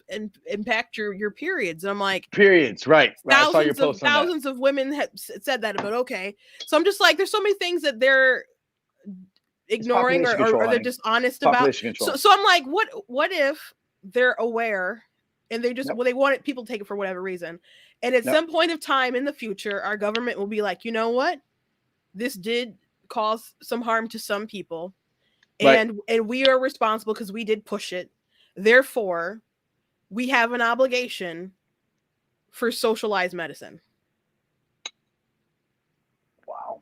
impact your periods. And I'm like, Periods, right? I saw your post on that. thousands of women have said that, but okay. So I'm just like, there's so many things that they're ignoring population control, or they're honey. just honest about. Population control. So I'm like, what if they're aware and they just Yep. well, they want people to take it for whatever reason, and at Yep. some point of time in the future, our government will be like, you know what, this did cause some harm to some people, Right. and we are responsible because we did push it. Therefore, we have an obligation for socialized medicine. Wow.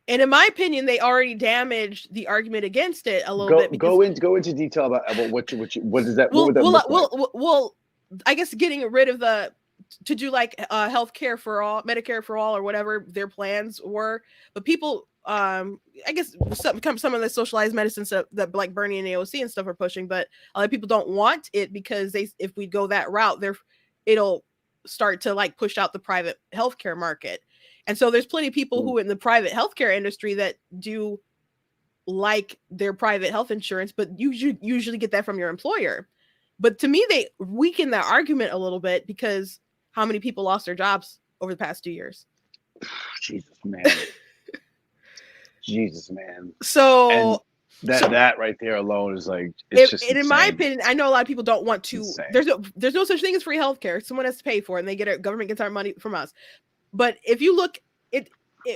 And in my opinion, they already damaged the argument against it a little bit. Go into detail about what is that? What would that look like? Well, I guess getting rid of to do like healthcare for all, Medicare for all, or whatever their plans were. But people, I guess some of the socialized medicine stuff that like Bernie and AOC and stuff are pushing, but a lot of people don't want it because if we go that route, it'll start to like push out the private healthcare market. And so there's plenty of people who in the private healthcare industry that do like their private health insurance, but you usually get that from your employer. But to me, they weaken that argument a little bit because how many people lost their jobs over the past 2 years? Jesus, man. Jesus, man. So that right there alone is like, it's just and in my opinion, I know a lot of people don't want to. There's no such thing as free healthcare. Someone has to pay for it, and they government gets our money from us. But if you look,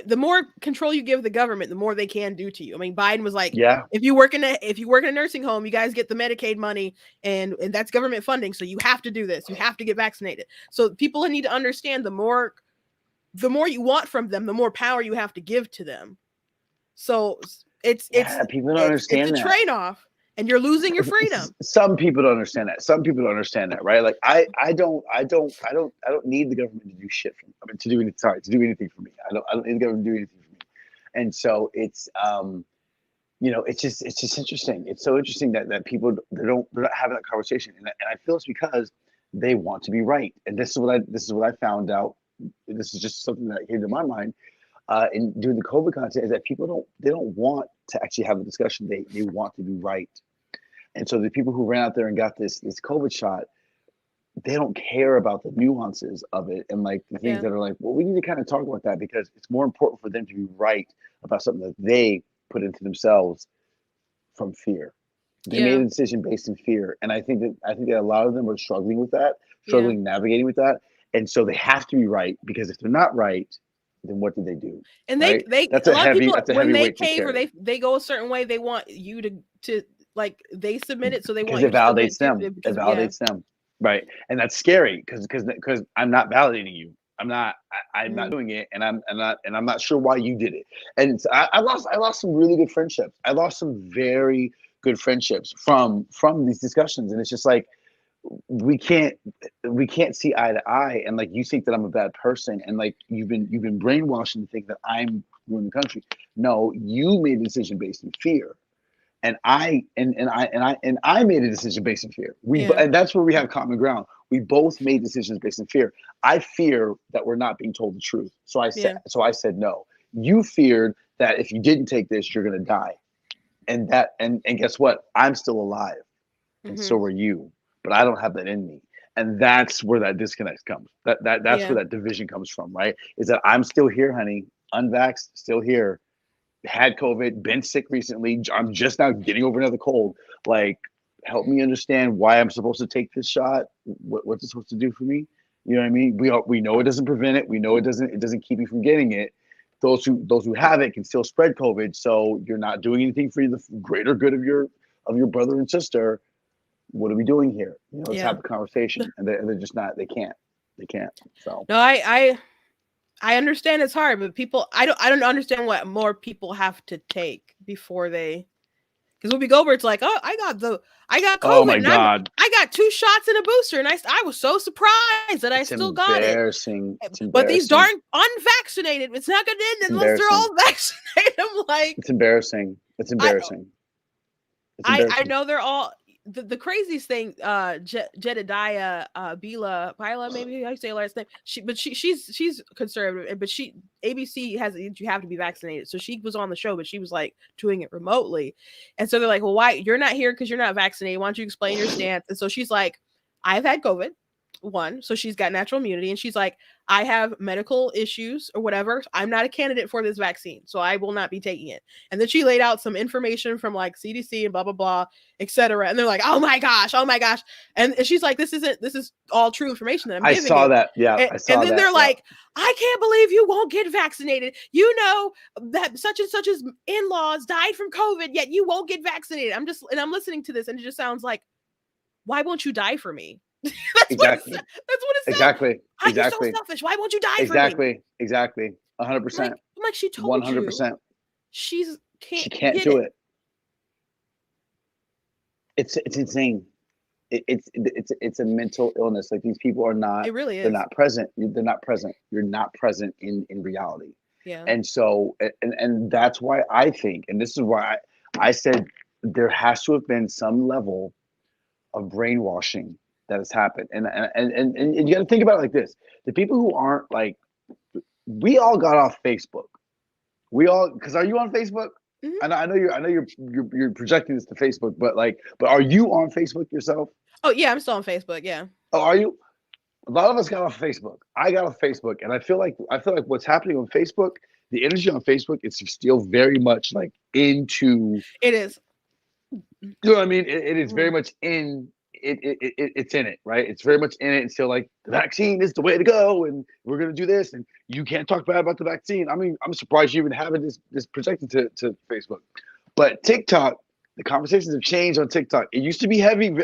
the more control you give the government, the more they can do to you. I mean, Biden was like, yeah, if you work in a nursing home, you guys get the Medicaid money, and that's government funding, so you have to do this. You have to get vaccinated. So people need to understand the more you want from them, the more power you have to give to them. So people don't understand it's a trade-off. And you're losing your freedom. Some people don't understand that. Some people don't understand that, right? Like I don't need the government to do shit for me. I mean, to do anything for me. I don't need the government to do anything for me. And so it's it's just interesting. It's so interesting that people they're not having that conversation, and I feel it's because they want to be right. And this is what I found out. This is just something that came to my mind. In doing the COVID content is that people don't want to actually have a discussion. They want to be right. And so the people who ran out there and got this COVID shot, they don't care about the nuances of it and like the things that are like, well, we need to kind of talk about that because it's more important for them to be right about something that they put into themselves from fear. They made a decision based in fear, and I think that a lot of them are struggling with that, navigating with that, and so they have to be right because if they're not right, then what do they do? And they that's a a lot heavy of people, when they cave or they go a certain way, they want you to like they submit it, so they want you to validates them. It validates them, right? And that's scary because I'm not validating you. I'm not doing it, and I'm not sure why you did it. And I lost some really good friendships. I lost some very good friendships from these discussions, and it's just like we can't see eye to eye, and like you think that I'm a bad person, and like you've been brainwashed to think that I'm ruining the country. No, you made a decision based in fear. And I made a decision based in fear. And that's where we have common ground. We both made decisions based in fear. I fear that we're not being told the truth. So I said no. You feared that if you didn't take this, you're gonna die. And guess what? I'm still alive. And so are you. But I don't have that in me. And that's where that disconnect comes. That's where that division comes from, right? Is that I'm still here, honey, unvaxxed, still here. Had COVID, been sick recently. I'm just now getting over another cold. Like, help me understand why I'm supposed to take this shot. What's it supposed to do for me? You know what I mean? We know it doesn't prevent it. We know it doesn't keep you from getting it. Those who have it can still spread COVID. So you're not doing anything for the greater good of your brother and sister. What are we doing here? Let's have a conversation. And they're just not. They can't. So no, I understand it's hard, but people, I don't understand what more people have to take before they, because when we go over, it's like, oh, I got COVID. Oh my God. I got 2 shots and a booster, and I was so surprised that I still got it. It's embarrassing. But these darn unvaccinated, it's not going to end unless they're all vaccinated. I'm like, it's embarrassing. It's embarrassing. I know the craziest thing, Jedediah Bila, maybe how you say her last name. She's conservative, but ABC has you have to be vaccinated. So she was on the show, but she was like doing it remotely. And so they're like, well, why you're not here because you're not vaccinated? Why don't you explain your stance? And so she's like, I've had COVID. One, so she's got natural immunity, and she's like, I have medical issues or whatever. I'm not a candidate for this vaccine, so I will not be taking it. And then she laid out some information from like CDC and blah blah blah, etc. And they're like, oh my gosh. And she's like, this is all true information that I'm giving. I saw that. Yeah, I saw that. And then they're like, I can't believe you won't get vaccinated. You know that such and such's in-laws died from COVID, yet you won't get vaccinated. I'm listening to this, and it just sounds like, why won't you die for me? Exactly. That's what it says. Exactly. You're so selfish. Why won't you die for me? Exactly. 100%. Like she told 100%. She can't do it. It's insane. It's a mental illness. Like these people are not. It really is. They're not present. They're not present. You're not present in reality. Yeah. And so and that's why I think, and this is why I said there has to have been some level of brainwashing that has happened. And you got to think about it like this. The people who aren't like, we all got off Facebook. Because are you on Facebook? Mm-hmm. I know you're projecting this to Facebook, but are you on Facebook yourself? Oh yeah, I'm still on Facebook. Yeah. Oh, are you? A lot of us got off Facebook. I got off Facebook, and I feel like what's happening on Facebook, the energy on Facebook is still very much like into. It is. You know what I mean? It is very much in. It's in it, right? It's very much in it. And still like the vaccine is the way to go, and we're gonna do this, and you can't talk bad about the vaccine. I mean, I'm surprised you even having this projected to Facebook. But TikTok, the conversations have changed on TikTok. It used to be heavy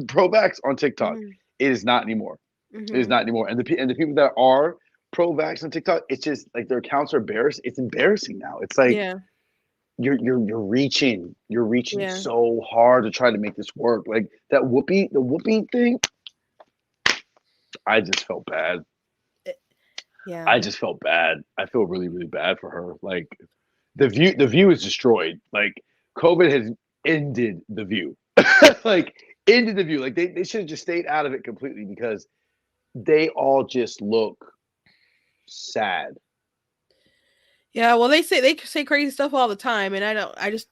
pro-vax on TikTok. Mm-hmm. It is not anymore. Mm-hmm. It is not anymore. And the people that are pro-vax on TikTok, it's just like their accounts are embarrassed. It's embarrassing now. It's like you're reaching so hard to try to make this work. Like the whoopee thing. I just felt bad. Yeah. I just felt bad. I feel really, really bad for her. Like the view is destroyed. Like COVID has ended the view. Like ended the view. Like they should have just stayed out of it completely because they all just look sad. Yeah, well, they say crazy stuff all the time, and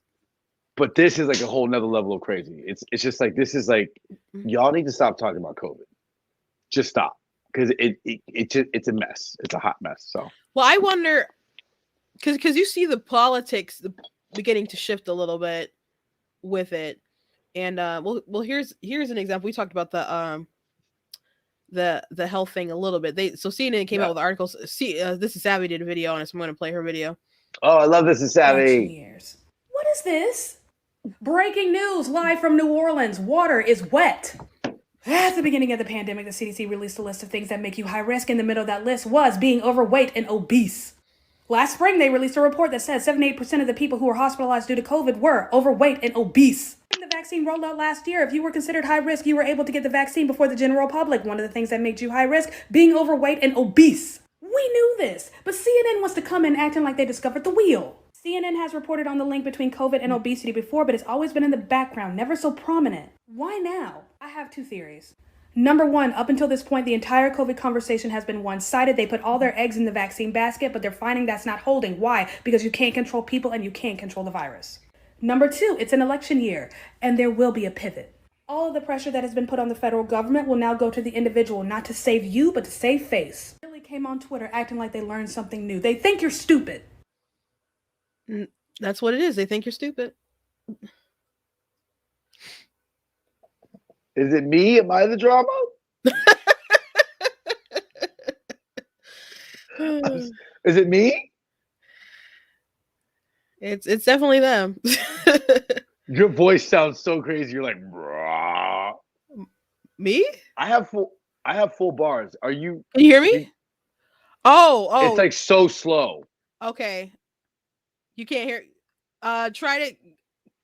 But this is like a whole nother level of crazy. It's just like this is like y'all need to stop talking about COVID. Just stop, because it's a mess. It's a hot mess. So well, I wonder because you see the politics beginning to shift a little bit with it, and well here's an example. We talked about the health thing a little bit. CNN came out with articles. This is Savvy did a video on it, so I'm going to play her video. Oh, I love This is Savvy. What is this? Breaking news live from New Orleans. Water is wet. At the beginning of the pandemic, the CDC released a list of things that make you high risk. In the middle of that list was being overweight and obese. Last spring, they released a report that said 78% of the people who were hospitalized due to COVID were overweight and obese. When the vaccine rolled out last year, if you were considered high risk, you were able to get the vaccine before the general public. One of the things that made you high risk, being overweight and obese. We knew this, but CNN wants to come in acting like they discovered the wheel. CNN has reported on the link between COVID and obesity before, but it's always been in the background, never so prominent. Why now? I have two theories. Number one, up until this point, the entire COVID conversation has been one-sided. They put all their eggs in the vaccine basket, but they're finding that's not holding. Why? Because you can't control people and you can't control the virus. Number two, it's an election year, and there will be a pivot. All of the pressure that has been put on the federal government will now go to the individual, not to save you, but to save face. They really came on Twitter acting like they learned something new. They think you're stupid. That's what it is. They think you're stupid. Is it me? Am I the drama? Is it me? It's definitely them. Your voice sounds so crazy. You're like, brah. Me? I have full bars. Are you? Can you hear me? Oh. It's like so slow. Okay. You can't hear. Try to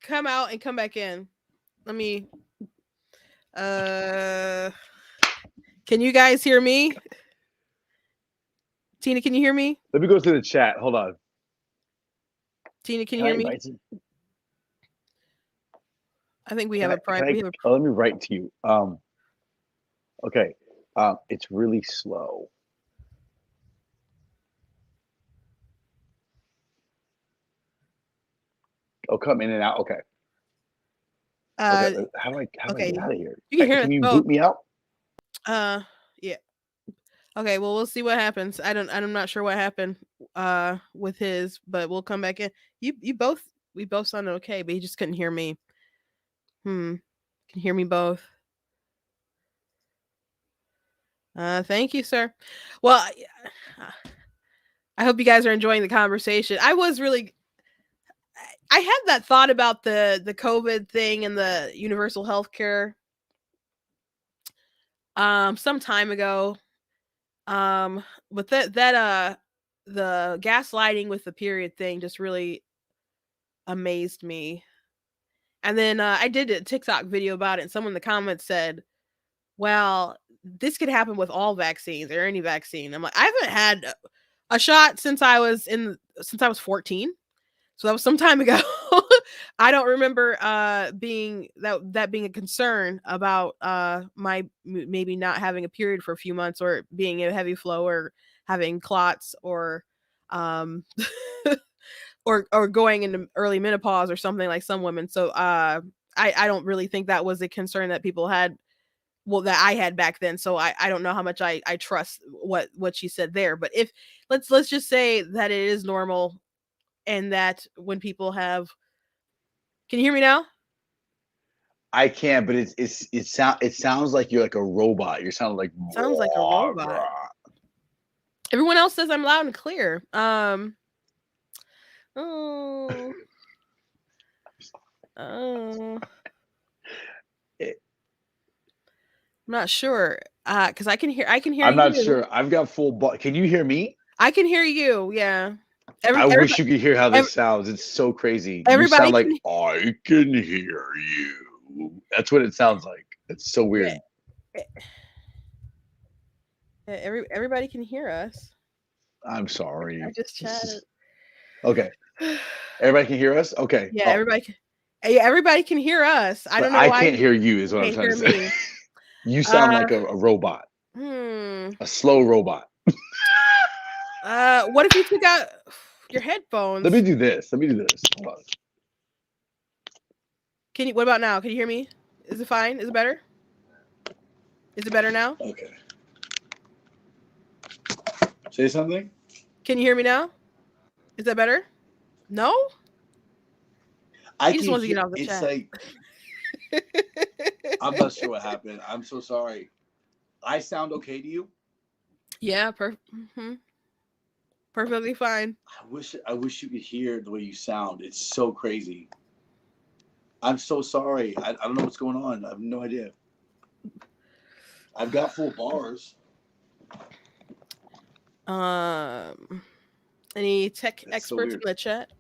come out and come back in. Let me. Can you guys hear me? Tina, can you hear me? Let me go to the chat. Hold on. Tina, can you hear me? I think we have a private. We have let me write to you. Okay. It's really slow. Oh, come in and out. Okay. Okay. How do I get out of here? You can hear Can us you both. boot me out? Yeah. Okay, well we'll see what happens. I'm not sure what happened with his, but we'll come back in. We both sounded okay, but he just couldn't hear me. Can hear me both. Thank you, sir. Well, I hope you guys are enjoying the conversation. I had that thought about the COVID thing and the universal health care some time ago. But the gaslighting with the period thing just really amazed me. And then I did a TikTok video about it, and someone in the comments said, well, this could happen with all vaccines or any vaccine. I'm like, I haven't had a shot since I was 14. So that was some time ago. I don't remember being a concern about my maybe not having a period for a few months, or being a heavy flow, or having clots, or or going into early menopause or something like some women. So I don't really think that was a concern that people had, well, that I had back then. So I don't know how much I trust what she said there. But if let's just say that it is normal, and that when people have, can you hear me now? I can, but it sounds like you're like a robot. You sound like Sounds like a robot. Everyone else says I'm loud and clear. Oh. I'm not sure. Because I can hear I'm not you. sure. I've got Can you hear me? I can hear you. Yeah. I wish you could hear how this sounds. It's so crazy. You sound like I can hear you. That's what it sounds like. It's so weird. Yeah, everybody can hear us. I'm sorry. I just chatted. Okay. Everybody can hear us? Okay. Yeah, everybody can hear us. I don't know why. I can't hear you is what I'm trying to say. You sound like a robot. A slow robot. What if you took out your headphones? Let me do this. Hold on. What about now? Can you hear me? Is it fine? Is it better? Is it better now? Okay. Say something. Can you hear me now? Is that better? No? I just wants to get off the chat. Like, I'm not sure what happened. I'm so sorry. I sound okay to you? Yeah, perfectly fine. I wish you could hear the way you sound. It's so crazy. I'm so sorry. I don't know what's going on. I have no idea. I've got full bars. Any tech experts in the chat?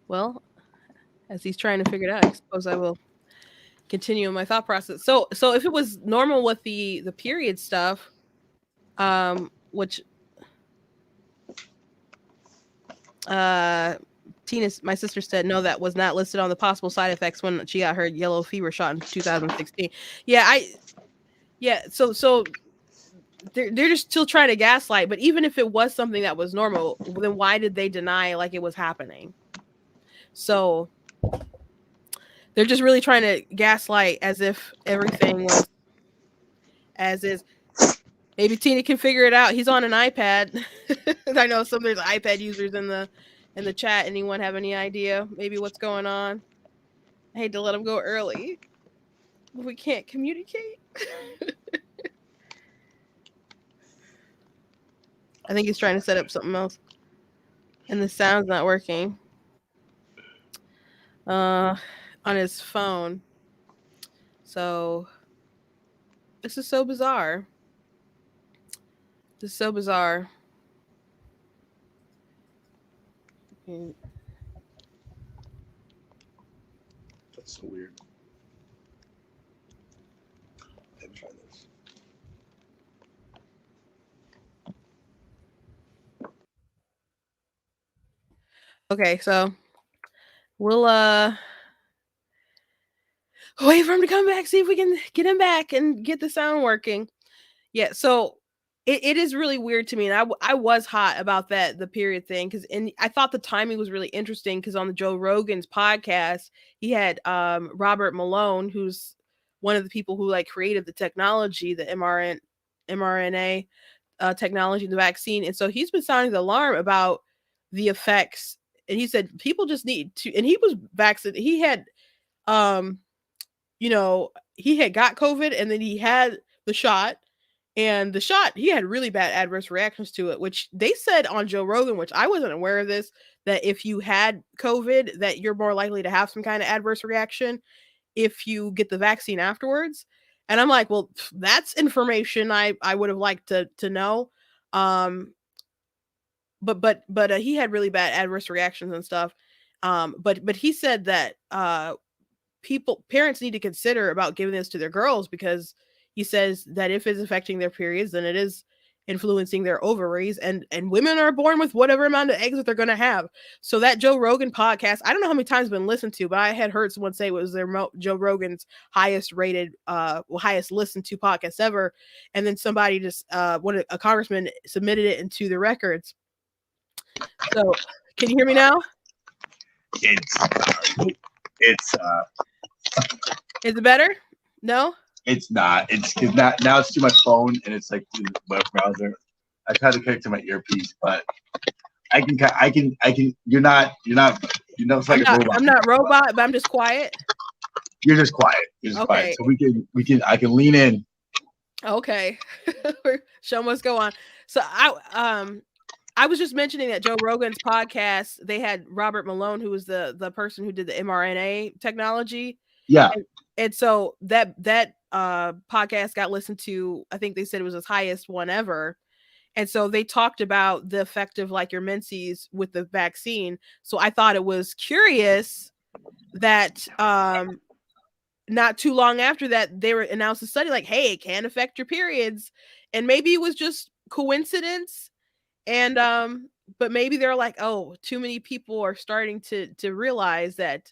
Well, as he's trying to figure it out, I suppose I will continue my thought process. So if it was normal with the period stuff, which Tina, my sister, said no, that was not listed on the possible side effects when she got her yellow fever shot in 2016. So they're just still trying to gaslight. But even if it was something that was normal, then why did they deny like it was happening? So they're just really trying to gaslight as if everything was as is. Maybe Tina can figure it out. He's on an iPad. I know there's iPad users in the chat. Anyone have any idea maybe what's going on? I hate to let him go early, but we can't communicate. I think he's trying to set up something else, and the sound's not working on his phone. So this is so bizarre. This is so bizarre. That's so weird. Okay, so we'll wait for him to come back, see if we can get him back and get the sound working. Yeah, so it is really weird to me, and I was hot about the period thing, because I thought the timing was really interesting, because on the Joe Rogan's podcast, he had Robert Malone, who's one of the people who like created the technology, the mRNA technology, the vaccine, and so he's been sounding the alarm about the effects, and he said people just need to, and he was vaccinated, he had he had got COVID, and then he had the shot, and the shot, he had really bad adverse reactions to it, which they said on Joe Rogan, which I wasn't aware of this, that if you had COVID, that you're more likely to have some kind of adverse reaction if you get the vaccine afterwards. And I'm like, well, that's information I would have liked to know. But he had really bad adverse reactions and stuff. But he said that parents need to consider about giving this to their girls, because he says that if it's affecting their periods, then it is influencing their ovaries, and women are born with whatever amount of eggs that they're going to have. So that Joe Rogan podcast, I don't know how many times it's been listened to, but I had heard someone say it was Joe Rogan's highest rated, highest listened to podcast ever. And then somebody just, a congressman submitted it into the records. So can you hear me now? It's Is it better? No? It's not. It's because now it's to my phone, and it's like through the web browser. I tried to connect to my earpiece, but I can. You're not. It's like a robot. I'm not robot, but I'm just quiet. You're just quiet. Quiet. So we can. I can lean in. Okay. Show must go on. So I was just mentioning that Joe Rogan's podcast, they had Robert Malone, who was the person who did the mRNA technology. Yeah. And so that podcast got listened to, I think they said it was his highest one ever. And so they talked about the effect of like your menses with the vaccine. So I thought it was curious that not too long after that, they announced a study like, hey, it can affect your periods. And maybe it was just coincidence. And but maybe they're like, oh, too many people are starting to realize that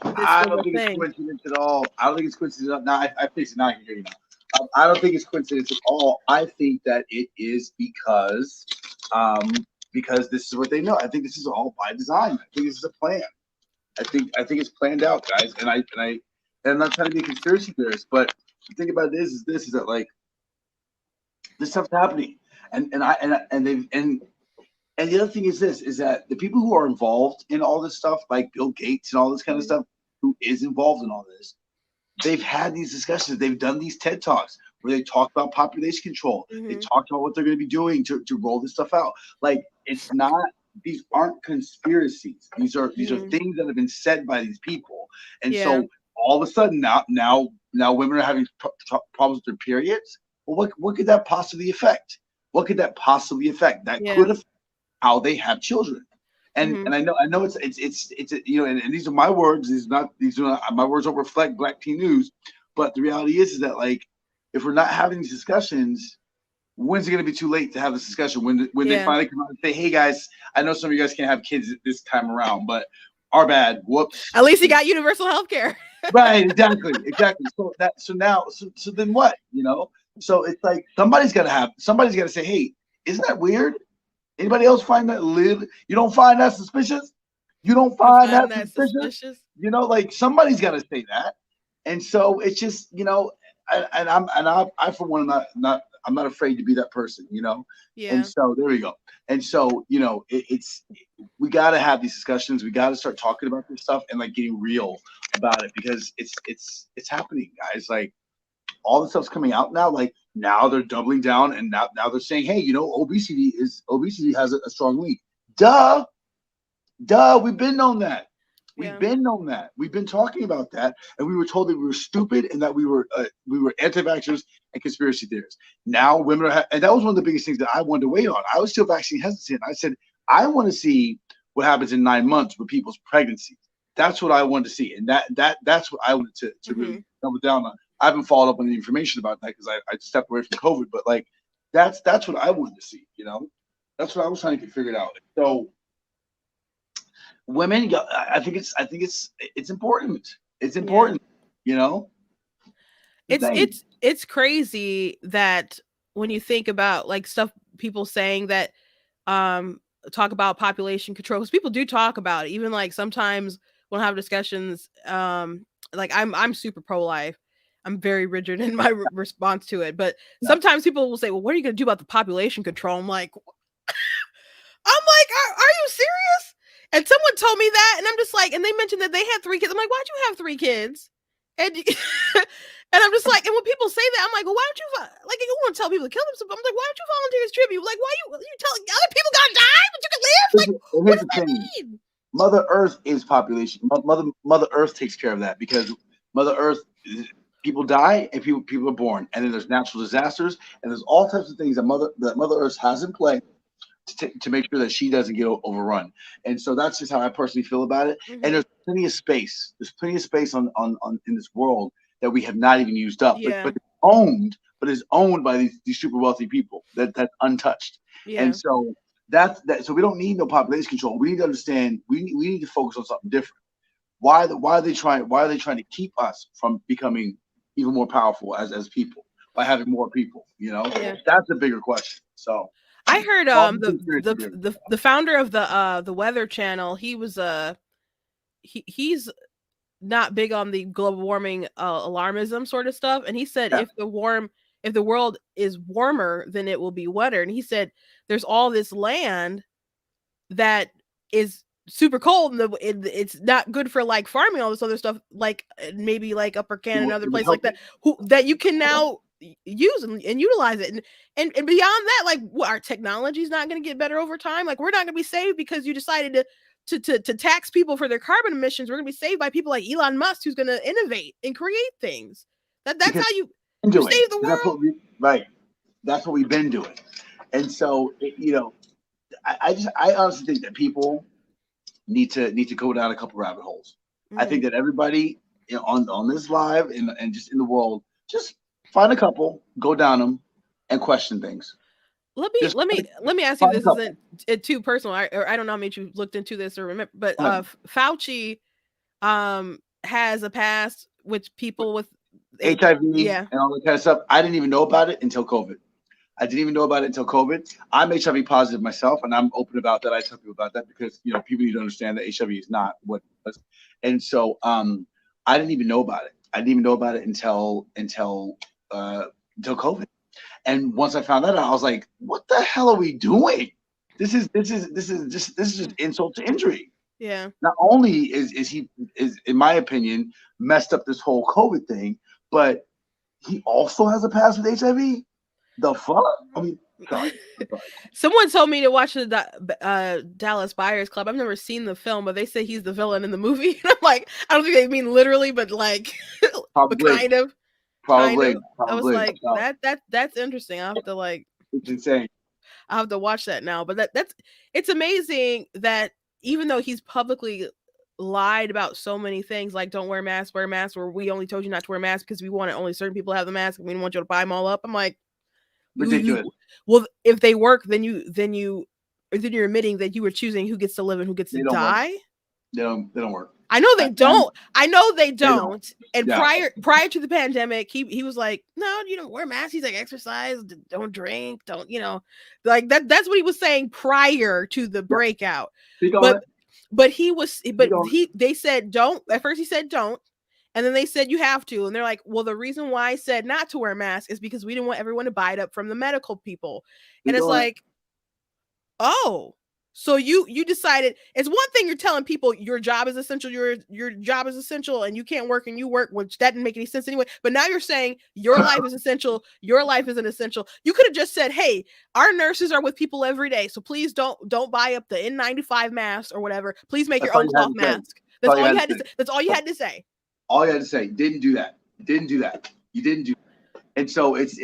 I don't think it's coincidence at all. I don't think it's coincidence. Now I face it now. I can hear you now. I don't think it's coincidence at all. I think that it is because this is what they know. I think this is all by design. I think this is a plan. I think it's planned out, guys. And I'm not trying to be a conspiracy theorist, but the thing about this is that like this stuff's happening, and the other thing is that the people who are involved in all this stuff, like Bill Gates and all this kind of stuff, who is involved in all this, they've had these discussions. They've done these TED Talks where they talk about population control. Mm-hmm. They talk about what they're going to be doing to roll this stuff out. Like, it's not, these aren't conspiracies. These are things that have been said by these people. And so all of a sudden now women are having problems with their periods. Well, what could that possibly affect? What could that possibly affect? That could affect how they have children. And I know it's and these are my words. These are not my words. Don't reflect Black Teen News, but the reality is that like if we're not having these discussions, when's it going to be too late to have this discussion? When they finally come out and say, hey guys, I know some of you guys can't have kids this time around, but our bad. Whoops. At least you got universal health care. Right. Exactly. So then what? So it's like somebody's got to say, hey, isn't that weird? Anybody else find that you don't find that suspicious? You don't find that suspicious? Like somebody's got to say that. And so it's just, I for one, I'm not afraid to be that person, Yeah. And so there we go. And so, we got to have these discussions. We got to start talking about this stuff and like getting real about it, because it's happening, guys. Like all the stuff's coming out now. Like now they're doubling down, and now they're saying, hey, obesity has a strong link. Duh. We've been known that. We've been talking about that, and we were told that we were stupid and that we were anti-vaxxers and conspiracy theorists. Now women are, and that was one of the biggest things that I wanted to wait on. I was still vaccine hesitant. I said I want to see what happens in 9 months with people's pregnancies. That's what I wanted to see, and that's what I wanted to really double down on. I haven't followed up on the information about that because I stepped away from COVID, but like that's what I wanted to see. That's what I was trying to get figured out. So women, I think it's important. It's important, you know. It's crazy that when you think about like stuff people saying that talk about population control, because people do talk about it. Even like sometimes we'll have discussions. Like I'm super pro-life. I'm very rigid in my response to it. But sometimes people will say, "Well, what are you going to do about the population control?" I'm like, are you serious? And someone told me that, and I'm just like, and they mentioned that they had 3 kids. I'm like, why'd you have 3 kids? And and I'm just like, and when people say that, I'm like, well, why don't you like? You want to tell people to kill themselves? I'm like, why don't you volunteer as tribute? Like, why you telling other people gotta die, but you can live? Like, what does that mean? Mother Earth is population. Mother Earth takes care of that, because Mother Earth, people die and people are born, and then there's natural disasters, and there's all types of things that Mother Earth has in play to make sure that she doesn't get overrun. And so that's just how I personally feel about it. Mm-hmm. And there's plenty of space. There's plenty of space on in this world that we have not even used up. Yeah. But it's owned by these super wealthy people that's untouched. Yeah. And so that's that. So we don't need no population control. We need to understand. We need to focus on something different. Why are they trying to keep us from becoming even more powerful as people by having more people? You know, that's a bigger question. So I heard the founder of the Weather Channel, he was he's not big on the global warming alarmism sort of stuff, and he said if the world is warmer, then it will be wetter. And he said there's all this land that is super cold, and it's not good for like farming, all this other stuff, like maybe like Upper Canada and other places like that, that you can now use and utilize it, and beyond that, like our technology is not going to get better over time. Like we're not going to be saved because you decided to tax people for their carbon emissions. We're going to be saved by people like Elon Musk, who's going to innovate and create things. That's how you save the world. That's what we've been doing. And so I honestly think that people need to go down a couple rabbit holes. I think that everybody on this live and just in the world, just find a couple, go down them, and question things. Let me ask you, this isn't too personal. I don't know how much you looked into this or remember, but Fauci has a past with people with HIV and all that kind of stuff. I didn't even know about it until COVID. I'm HIV positive myself, and I'm open about that. I tell people about that because people need to understand that HIV is not what it was. And so I didn't even know about it. Until COVID. And once I found that out, I was like, what the hell are we doing? This is just insult to injury. Yeah. Not only is he in my opinion messed up this whole COVID thing, but he also has a past with HIV. The fuck? I mean, sorry. Someone told me to watch the Dallas Buyers Club. I've never seen the film, but they say he's the villain in the movie. And I'm like, I don't think they mean literally, but like, but kind of. Probably. I was like, that's interesting. I have to it's insane. I have to watch that now. But it's amazing that even though he's publicly lied about so many things, like don't wear masks, or we only told you not to wear masks because we wanted only certain people to have the mask and we didn't want you to buy them all up. I'm like, ridiculous. Well, if they work, then you're admitting that you were choosing who gets to live and who gets to die. They don't work. I know they don't. They don't. And prior to the pandemic, he was like, no, you don't wear masks. He's like, exercise, don't drink, don't, like that. That's what he was saying prior to the breakout. They said don't. At first he said don't. And then they said you have to. And they're like, well, the reason why I said not to wear masks is because we didn't want everyone to buy it up from the medical people. And it's like, oh, so you decided. It's one thing you're telling people your job is essential, your job is essential, and you can't work and you work, which that didn't make any sense anyway. But now you're saying your life is essential, your life isn't essential. You could have just said, hey, our nurses are with people every day, so please don't buy up the N95 mask or whatever. Please make your own cloth mask. That's all you had to say. That's all you had to say. All you had to say. Didn't do that. You didn't do that. And so it's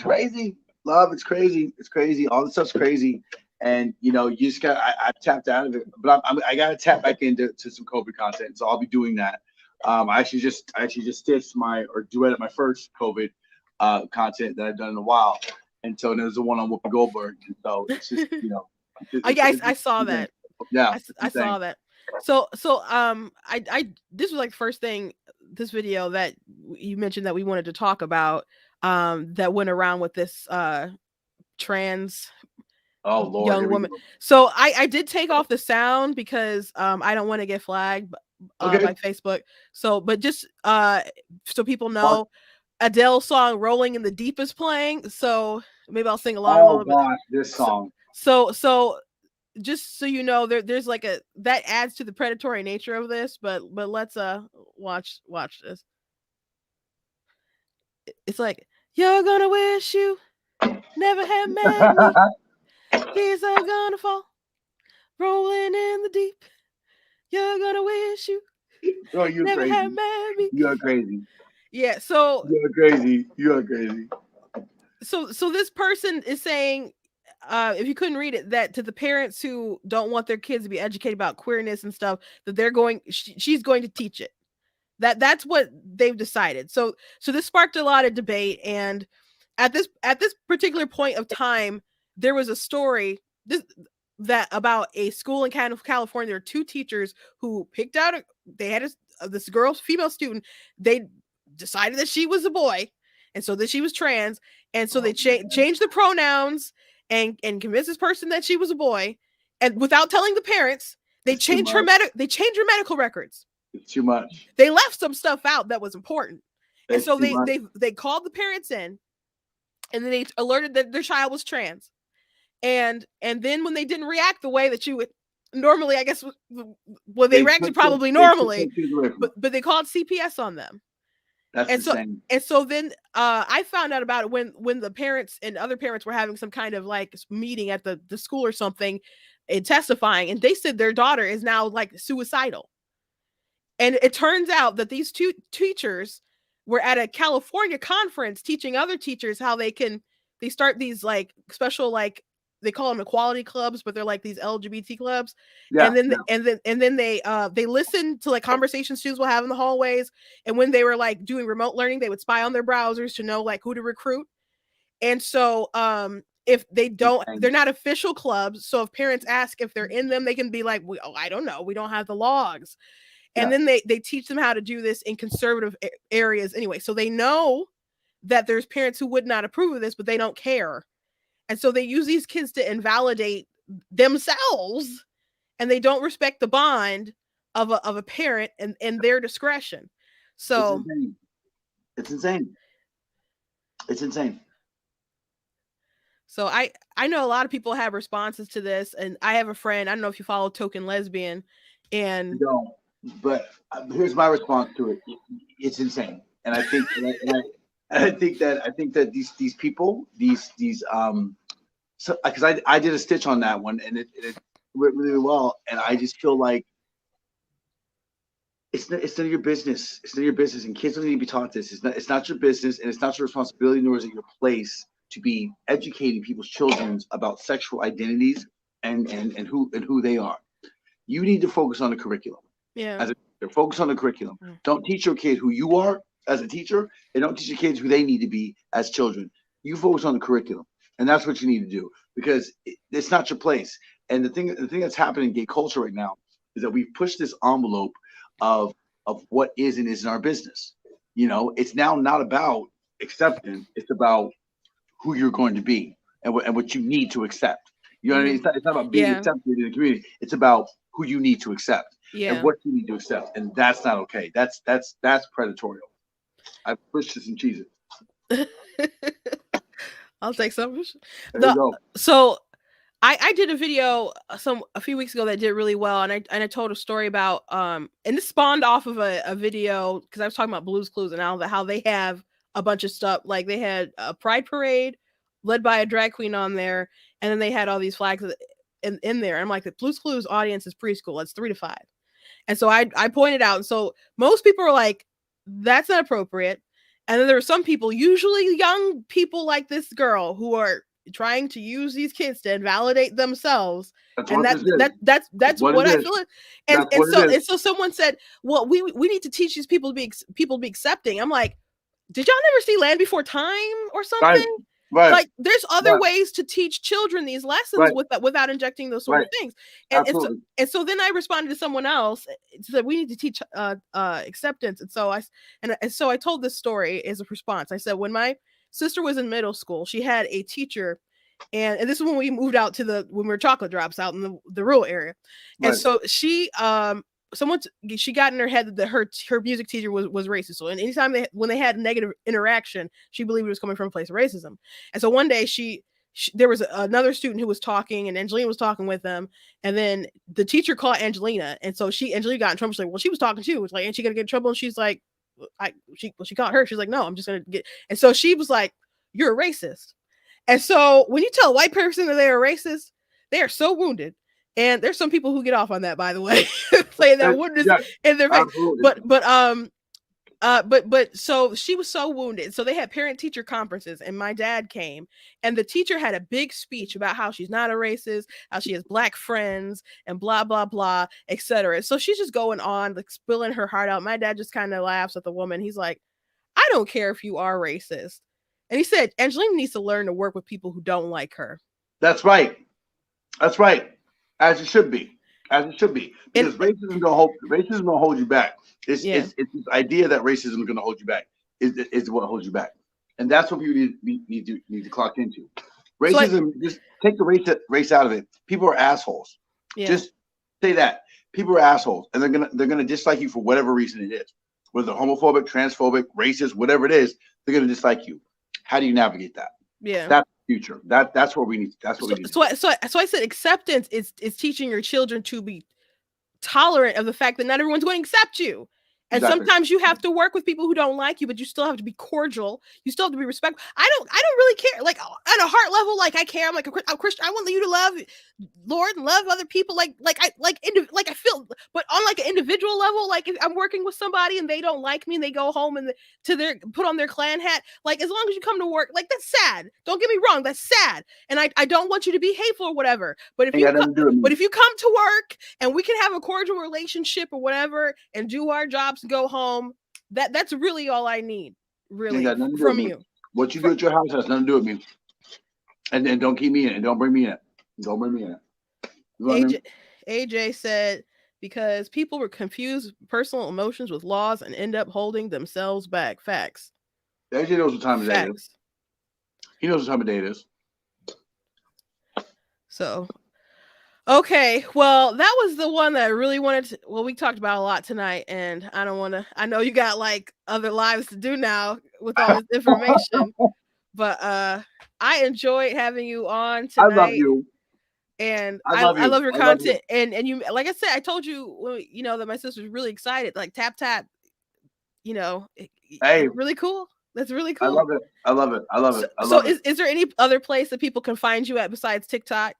crazy. Love, it's crazy. It's crazy. All this stuff's crazy. And you just got. I tapped out of it, but I got to tap back into some COVID content. So I'll be doing that. I actually just stitched duetted my first COVID content that I've done in a while. And so there's the one on Whoopi Goldberg. And so it's just I saw that. Yeah, I saw that. So I this was like the first thing, this video that you mentioned that we wanted to talk about, that went around with this trans Oh Lord, young here we woman. go. So I did take off the sound because I don't want to get flagged Okay. by Facebook. So, but just so people know, Adele's song "Rolling in the Deep" is playing. So maybe I'll sing along a Oh little bit. gosh, this song. So just so you know, there's like a that adds to the predatory nature of this. But let's watch this. It's like, you're gonna wish you never had met me. Years are gonna fall, rolling in the deep. You're gonna wish you Oh, you're never crazy. had met me. You are crazy. Yeah, so You are crazy. You are crazy. So this person is saying, if you couldn't read it, that to the parents who don't want their kids to be educated about queerness and stuff, that they're going, she's going to teach it. That's what they've decided. So this sparked a lot of debate, and at this particular point of time, there was a story that about a school in California. There were two teachers who picked out they had this female student. They decided that she was a boy, and so that she was trans, and so they changed the pronouns and convinced this person that she was a boy, and without telling the parents, they changed her medical records. It's too much. They left some stuff out that was important. It's and so they called the parents in, and then they alerted that their child was trans. And then when they didn't react the way that you would normally, I guess, well, they reacted probably normally, but they called CPS on them. That's insane. And so then I found out about it when the parents and other parents were having some kind of like meeting at the school or something and testifying, and they said their daughter is now like suicidal. And it turns out that these two teachers were at a California conference teaching other teachers how they start these like special, like they call them equality clubs, but they're like these LGBT clubs. Yeah, and then they listen to like conversations students will have in the hallways. And when they were like doing remote learning, they would spy on their browsers to know like who to recruit. And so if they don't, they're not official clubs. So if parents ask if they're in them, they can be like, I don't know, we don't have the logs. And then they teach them how to do this in conservative areas anyway. So they know that there's parents who would not approve of this, but they don't care. And so they use these kids to invalidate themselves, and they don't respect the bond of a parent and their discretion. So it's insane. It's insane. So I know a lot of people have responses to this, and I have a friend, I don't know if you follow Token Lesbian, and no, but here's my response to it. It's insane. And I think I think that these people, so because I did a stitch on that one, and it went really well, and I just feel like it's none of your business. It's none of your business, and kids don't need to be taught this. It's not your business, and it's not your responsibility, nor is it your place to be educating people's children about sexual identities and who they are. You need to focus on the curriculum. Yeah. Focus on the curriculum. Don't teach your kid who you are as a teacher, and don't teach your kids who they need to be as children. You focus on the curriculum, and that's what you need to do, because it's not your place. And the thing that's happening in gay culture right now is that we've pushed this envelope of what is and isn't our business. You know, it's now not about acceptance; it's about who you're going to be and what you need to accept. You know what I mean? It's not about being accepted in the community. It's about who you need to accept and what you need to accept, and that's not okay. That's predatorial. I pushed this and cheese it. I'll take some. There you go. So I did a video a few weeks ago that did really well, and I told a story about and this spawned off of a video because I was talking about Blue's Clues and how they have a bunch of stuff. Like they had a pride parade led by a drag queen on there, and then they had all these flags in there. And I'm like, the Blue's Clues audience is preschool, it's 3 to 5. And so I pointed out, and so most people are like, that's not appropriate. And then there are some people, usually young people like this girl, who are trying to use these kids to invalidate themselves. That's what I feel. And so someone said, well, we need to teach these people to be accepting. I'm like, did y'all never see Land Before Time or something? Right. Like there's other Right. ways to teach children these lessons Right. without injecting those sort Right. of things. And Absolutely. so then I responded to someone else said we need to teach acceptance. And so I told this story as a response. I said when my sister was in middle school, she had a teacher, and this is when we moved out to when we were chocolate drops out in the rural area. Right. And so she she got in her head that her music teacher was racist. So anytime when they had negative interaction, she believed it was coming from a place of racism. And so one day there was another student who was talking, and Angelina was talking with them, and then the teacher caught Angelina, and so Angelina got in trouble. She's like, well, she was talking too. It's like, ain't she gonna get in trouble? And she's like, she caught her. She's like, no, I'm just gonna get. And so she was like, you're a racist. And so when you tell a white person that they are racist, they are so wounded. And there's some people who get off on that, by the way, playing that woundness in their face. But so she was so wounded. So they had parent-teacher conferences, and my dad came, and the teacher had a big speech about how she's not a racist, how she has black friends, and blah blah blah, etc. So she's just going on, like spilling her heart out. My dad just kind of laughs at the woman. He's like, I don't care if you are racist. And he said, Angelina needs to learn to work with people who don't like her. That's right. That's right. As it should be. As it should be. Because racism don't hold you back. It's this idea that racism is going to hold you back is what holds you back. And that's what people need to clock into. Racism, just take the race out of it. People are assholes. Yeah. Just say that. People are assholes, and they're gonna dislike you for whatever reason it is. Whether homophobic, transphobic, racist, whatever it is, they're gonna dislike you. How do you navigate that? Yeah. That's the future. That's what we need. That's what we need. So I said acceptance is teaching your children to be tolerant of the fact that not everyone's going to accept you. And sometimes you have to work with people who don't like you, but you still have to be cordial. You still have to be respectful. I don't really care. Like at a heart level, like I care. I'm like a Christian. I want you to love Lord and love other people. I feel, but on like an individual level, like if I'm working with somebody and they don't like me and they go home and put on their Klan hat, like as long as you come to work, like that's sad. Don't get me wrong, that's sad. And I don't want you to be hateful or whatever. But if you come to work and we can have a cordial relationship or whatever and do our jobs, go home, that's really all I need, really, from you. What you do at your house has nothing to do with me. And then don't keep me in it. Don't bring me in it. Don't bring me in it. AJ said, because people were confused personal emotions with laws and end up holding themselves back. Facts. AJ knows what time of day it is. He knows what time of day it is. So, okay, well, that was the one that I really wanted to, well, we talked about a lot tonight, and I know you got like other lives to do now with all this information, but I enjoyed having you on tonight. I love you. And I love your content. And you, like I said, I told you, that my sister's really excited, like tap, hey, really cool. That's really cool. I love it. So is there any other place that people can find you at besides TikTok?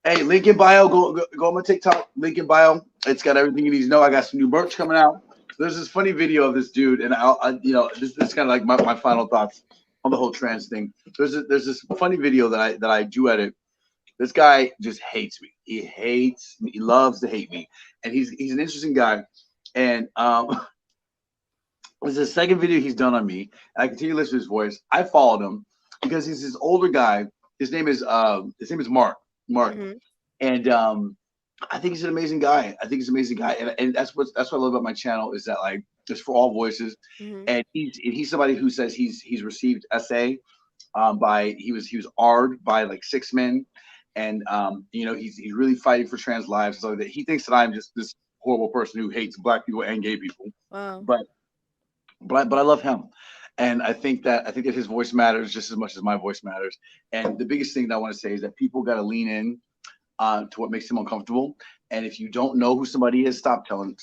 Hey, link in bio. Go on my TikTok. Link in bio. It's got everything you need to know. I got some new merch coming out. There's this funny video of this dude, and this is kind of like my final thoughts on the whole trans thing. There's this funny video that I do edit. This guy just hates me. He hates me. He loves to hate me, and he's an interesting guy. And this is the second video he's done on me, and I continue to listen to his voice. I followed him because he's this older guy. His name is Mark. Mm-hmm. And I think he's an amazing guy. And that's what I love about my channel is that like it's for all voices. Mm-hmm. And he's somebody who says he's received SA he was AR'd by like 6 men, and he's really fighting for trans lives. So that he thinks that I'm just this horrible person who hates Black people and gay people. Wow. But I love him. And I think that his voice matters just as much as my voice matters. And the biggest thing that I want to say is that people got to lean in to what makes them uncomfortable. And if you don't know who somebody is, stop telling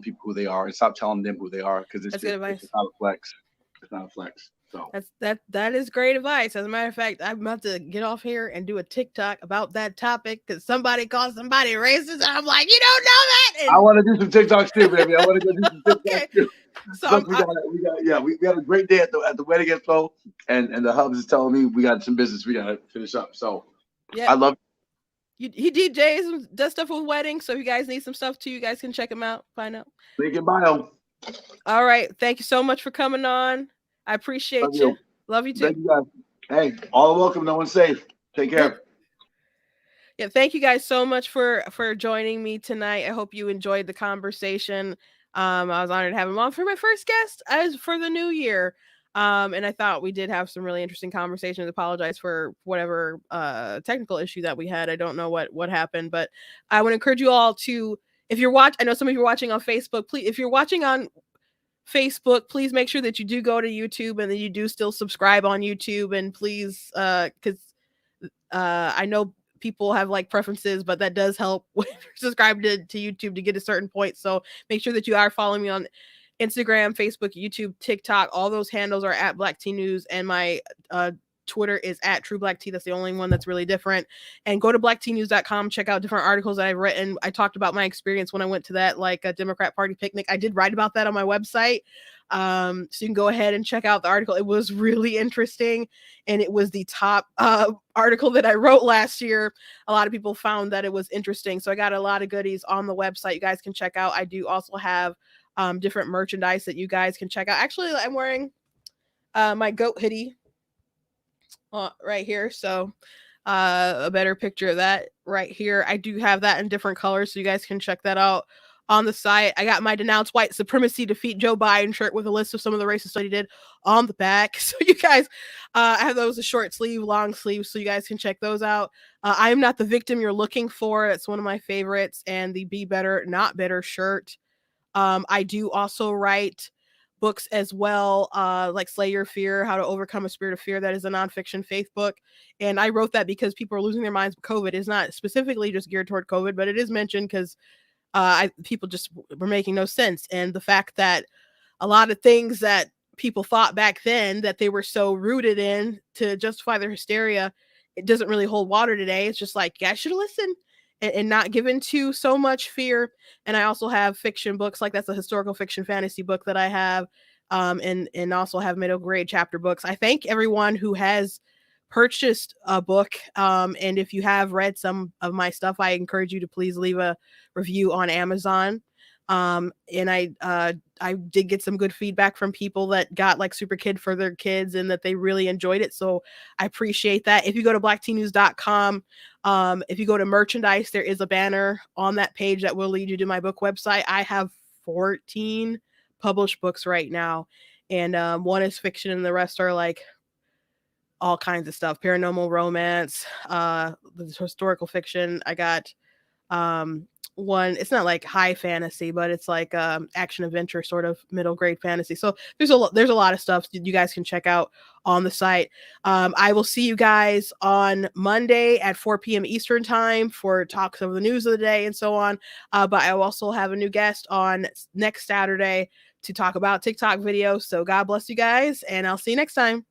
people who they are, and stop telling them who they are, because it's not a flex. It's not a flex. So that is great advice. As a matter of fact, I'm about to get off here and do a TikTok about that topic because somebody called somebody racist. And I'm like, you don't know that. And I want to do some TikToks too, baby. I want to go do some TikToks too. So we got a great day at the wedding info, and the hubs is telling me we got some business we got to finish up. So yeah, I love you. He DJs, does stuff with weddings. So if you guys need some stuff too, you guys can check him out. Find out. Link in bio. All right. Thank you so much for coming on. I appreciate you. Love you too. Thank you guys. Hey, all welcome. No one's safe. Take care. Yeah, thank you guys so much for joining me tonight. I hope you enjoyed the conversation. I was honored to have him on for my first guest as for the new year. And I thought we did have some really interesting conversations. Apologize for whatever technical issue that we had. I don't know what happened, but I would encourage you all to, if you're I know some of you are watching on Facebook, please, if you're watching on Facebook, please make sure that you do go to YouTube and that you do still subscribe on YouTube, and please, because I know people have like preferences, but that does help when you're subscribed to YouTube to get a certain point. So make sure that you are following me on Instagram, Facebook, YouTube, TikTok. All those handles are at Black Tea News, and my Twitter is at True Black Tea. That's the only one that's really different. And go to blacktnews.com, check out different articles that I've written. I talked about my experience when I went to that like a Democrat Party picnic. I did write about that on my website. So you can go ahead and check out the article. It was really interesting, and it was the top article that I wrote last year. A lot of people found that it was interesting. So I got a lot of goodies on the website you guys can check out. I do also have different merchandise that you guys can check out. Actually, I'm wearing my goat hoodie right here. So a better picture of that right here. I do have that in different colors, so you guys can check that out on the site. I got my Denounce White Supremacy, Defeat Joe Biden shirt with a list of some of the racist stuff he did on the back. So you guys, I have those a short sleeve, long sleeve, so you guys can check those out. I am not the victim you're looking for. It's one of my favorites. And the Be Better, Not Bitter shirt. I do also write books as well, like Slay Your Fear, How to Overcome a Spirit of Fear. That is a nonfiction faith book. And I wrote that because people are losing their minds with COVID. It's not specifically just geared toward COVID, but it is mentioned because people just were making no sense. And the fact that a lot of things that people thought back then that they were so rooted in to justify their hysteria, it doesn't really hold water today. It's just like, yeah, I should have listened and not given to so much fear. And I also have fiction books, like that's a historical fiction fantasy book that I have, and also have middle grade chapter books. I thank everyone who has purchased a book, and if you have read some of my stuff, I encourage you to please leave a review on Amazon. And I did get some good feedback from people that got like Super Kid for their kids and that they really enjoyed it. So I appreciate that. If you go to blacktnews.com, if you go to merchandise, there is a banner on that page that will lead you to my book website. I have 14 published books right now, and one is fiction and the rest are like all kinds of stuff, paranormal, romance, the historical fiction. I got one, it's not like high fantasy, but it's like action adventure sort of middle grade fantasy. So there's a lot of stuff that you guys can check out on the site. I will see you guys on Monday at 4 p.m. Eastern time for talks of the news of the day and so on. But I will also have a new guest on next Saturday to talk about TikTok videos. So God bless you guys, and I'll see you next time.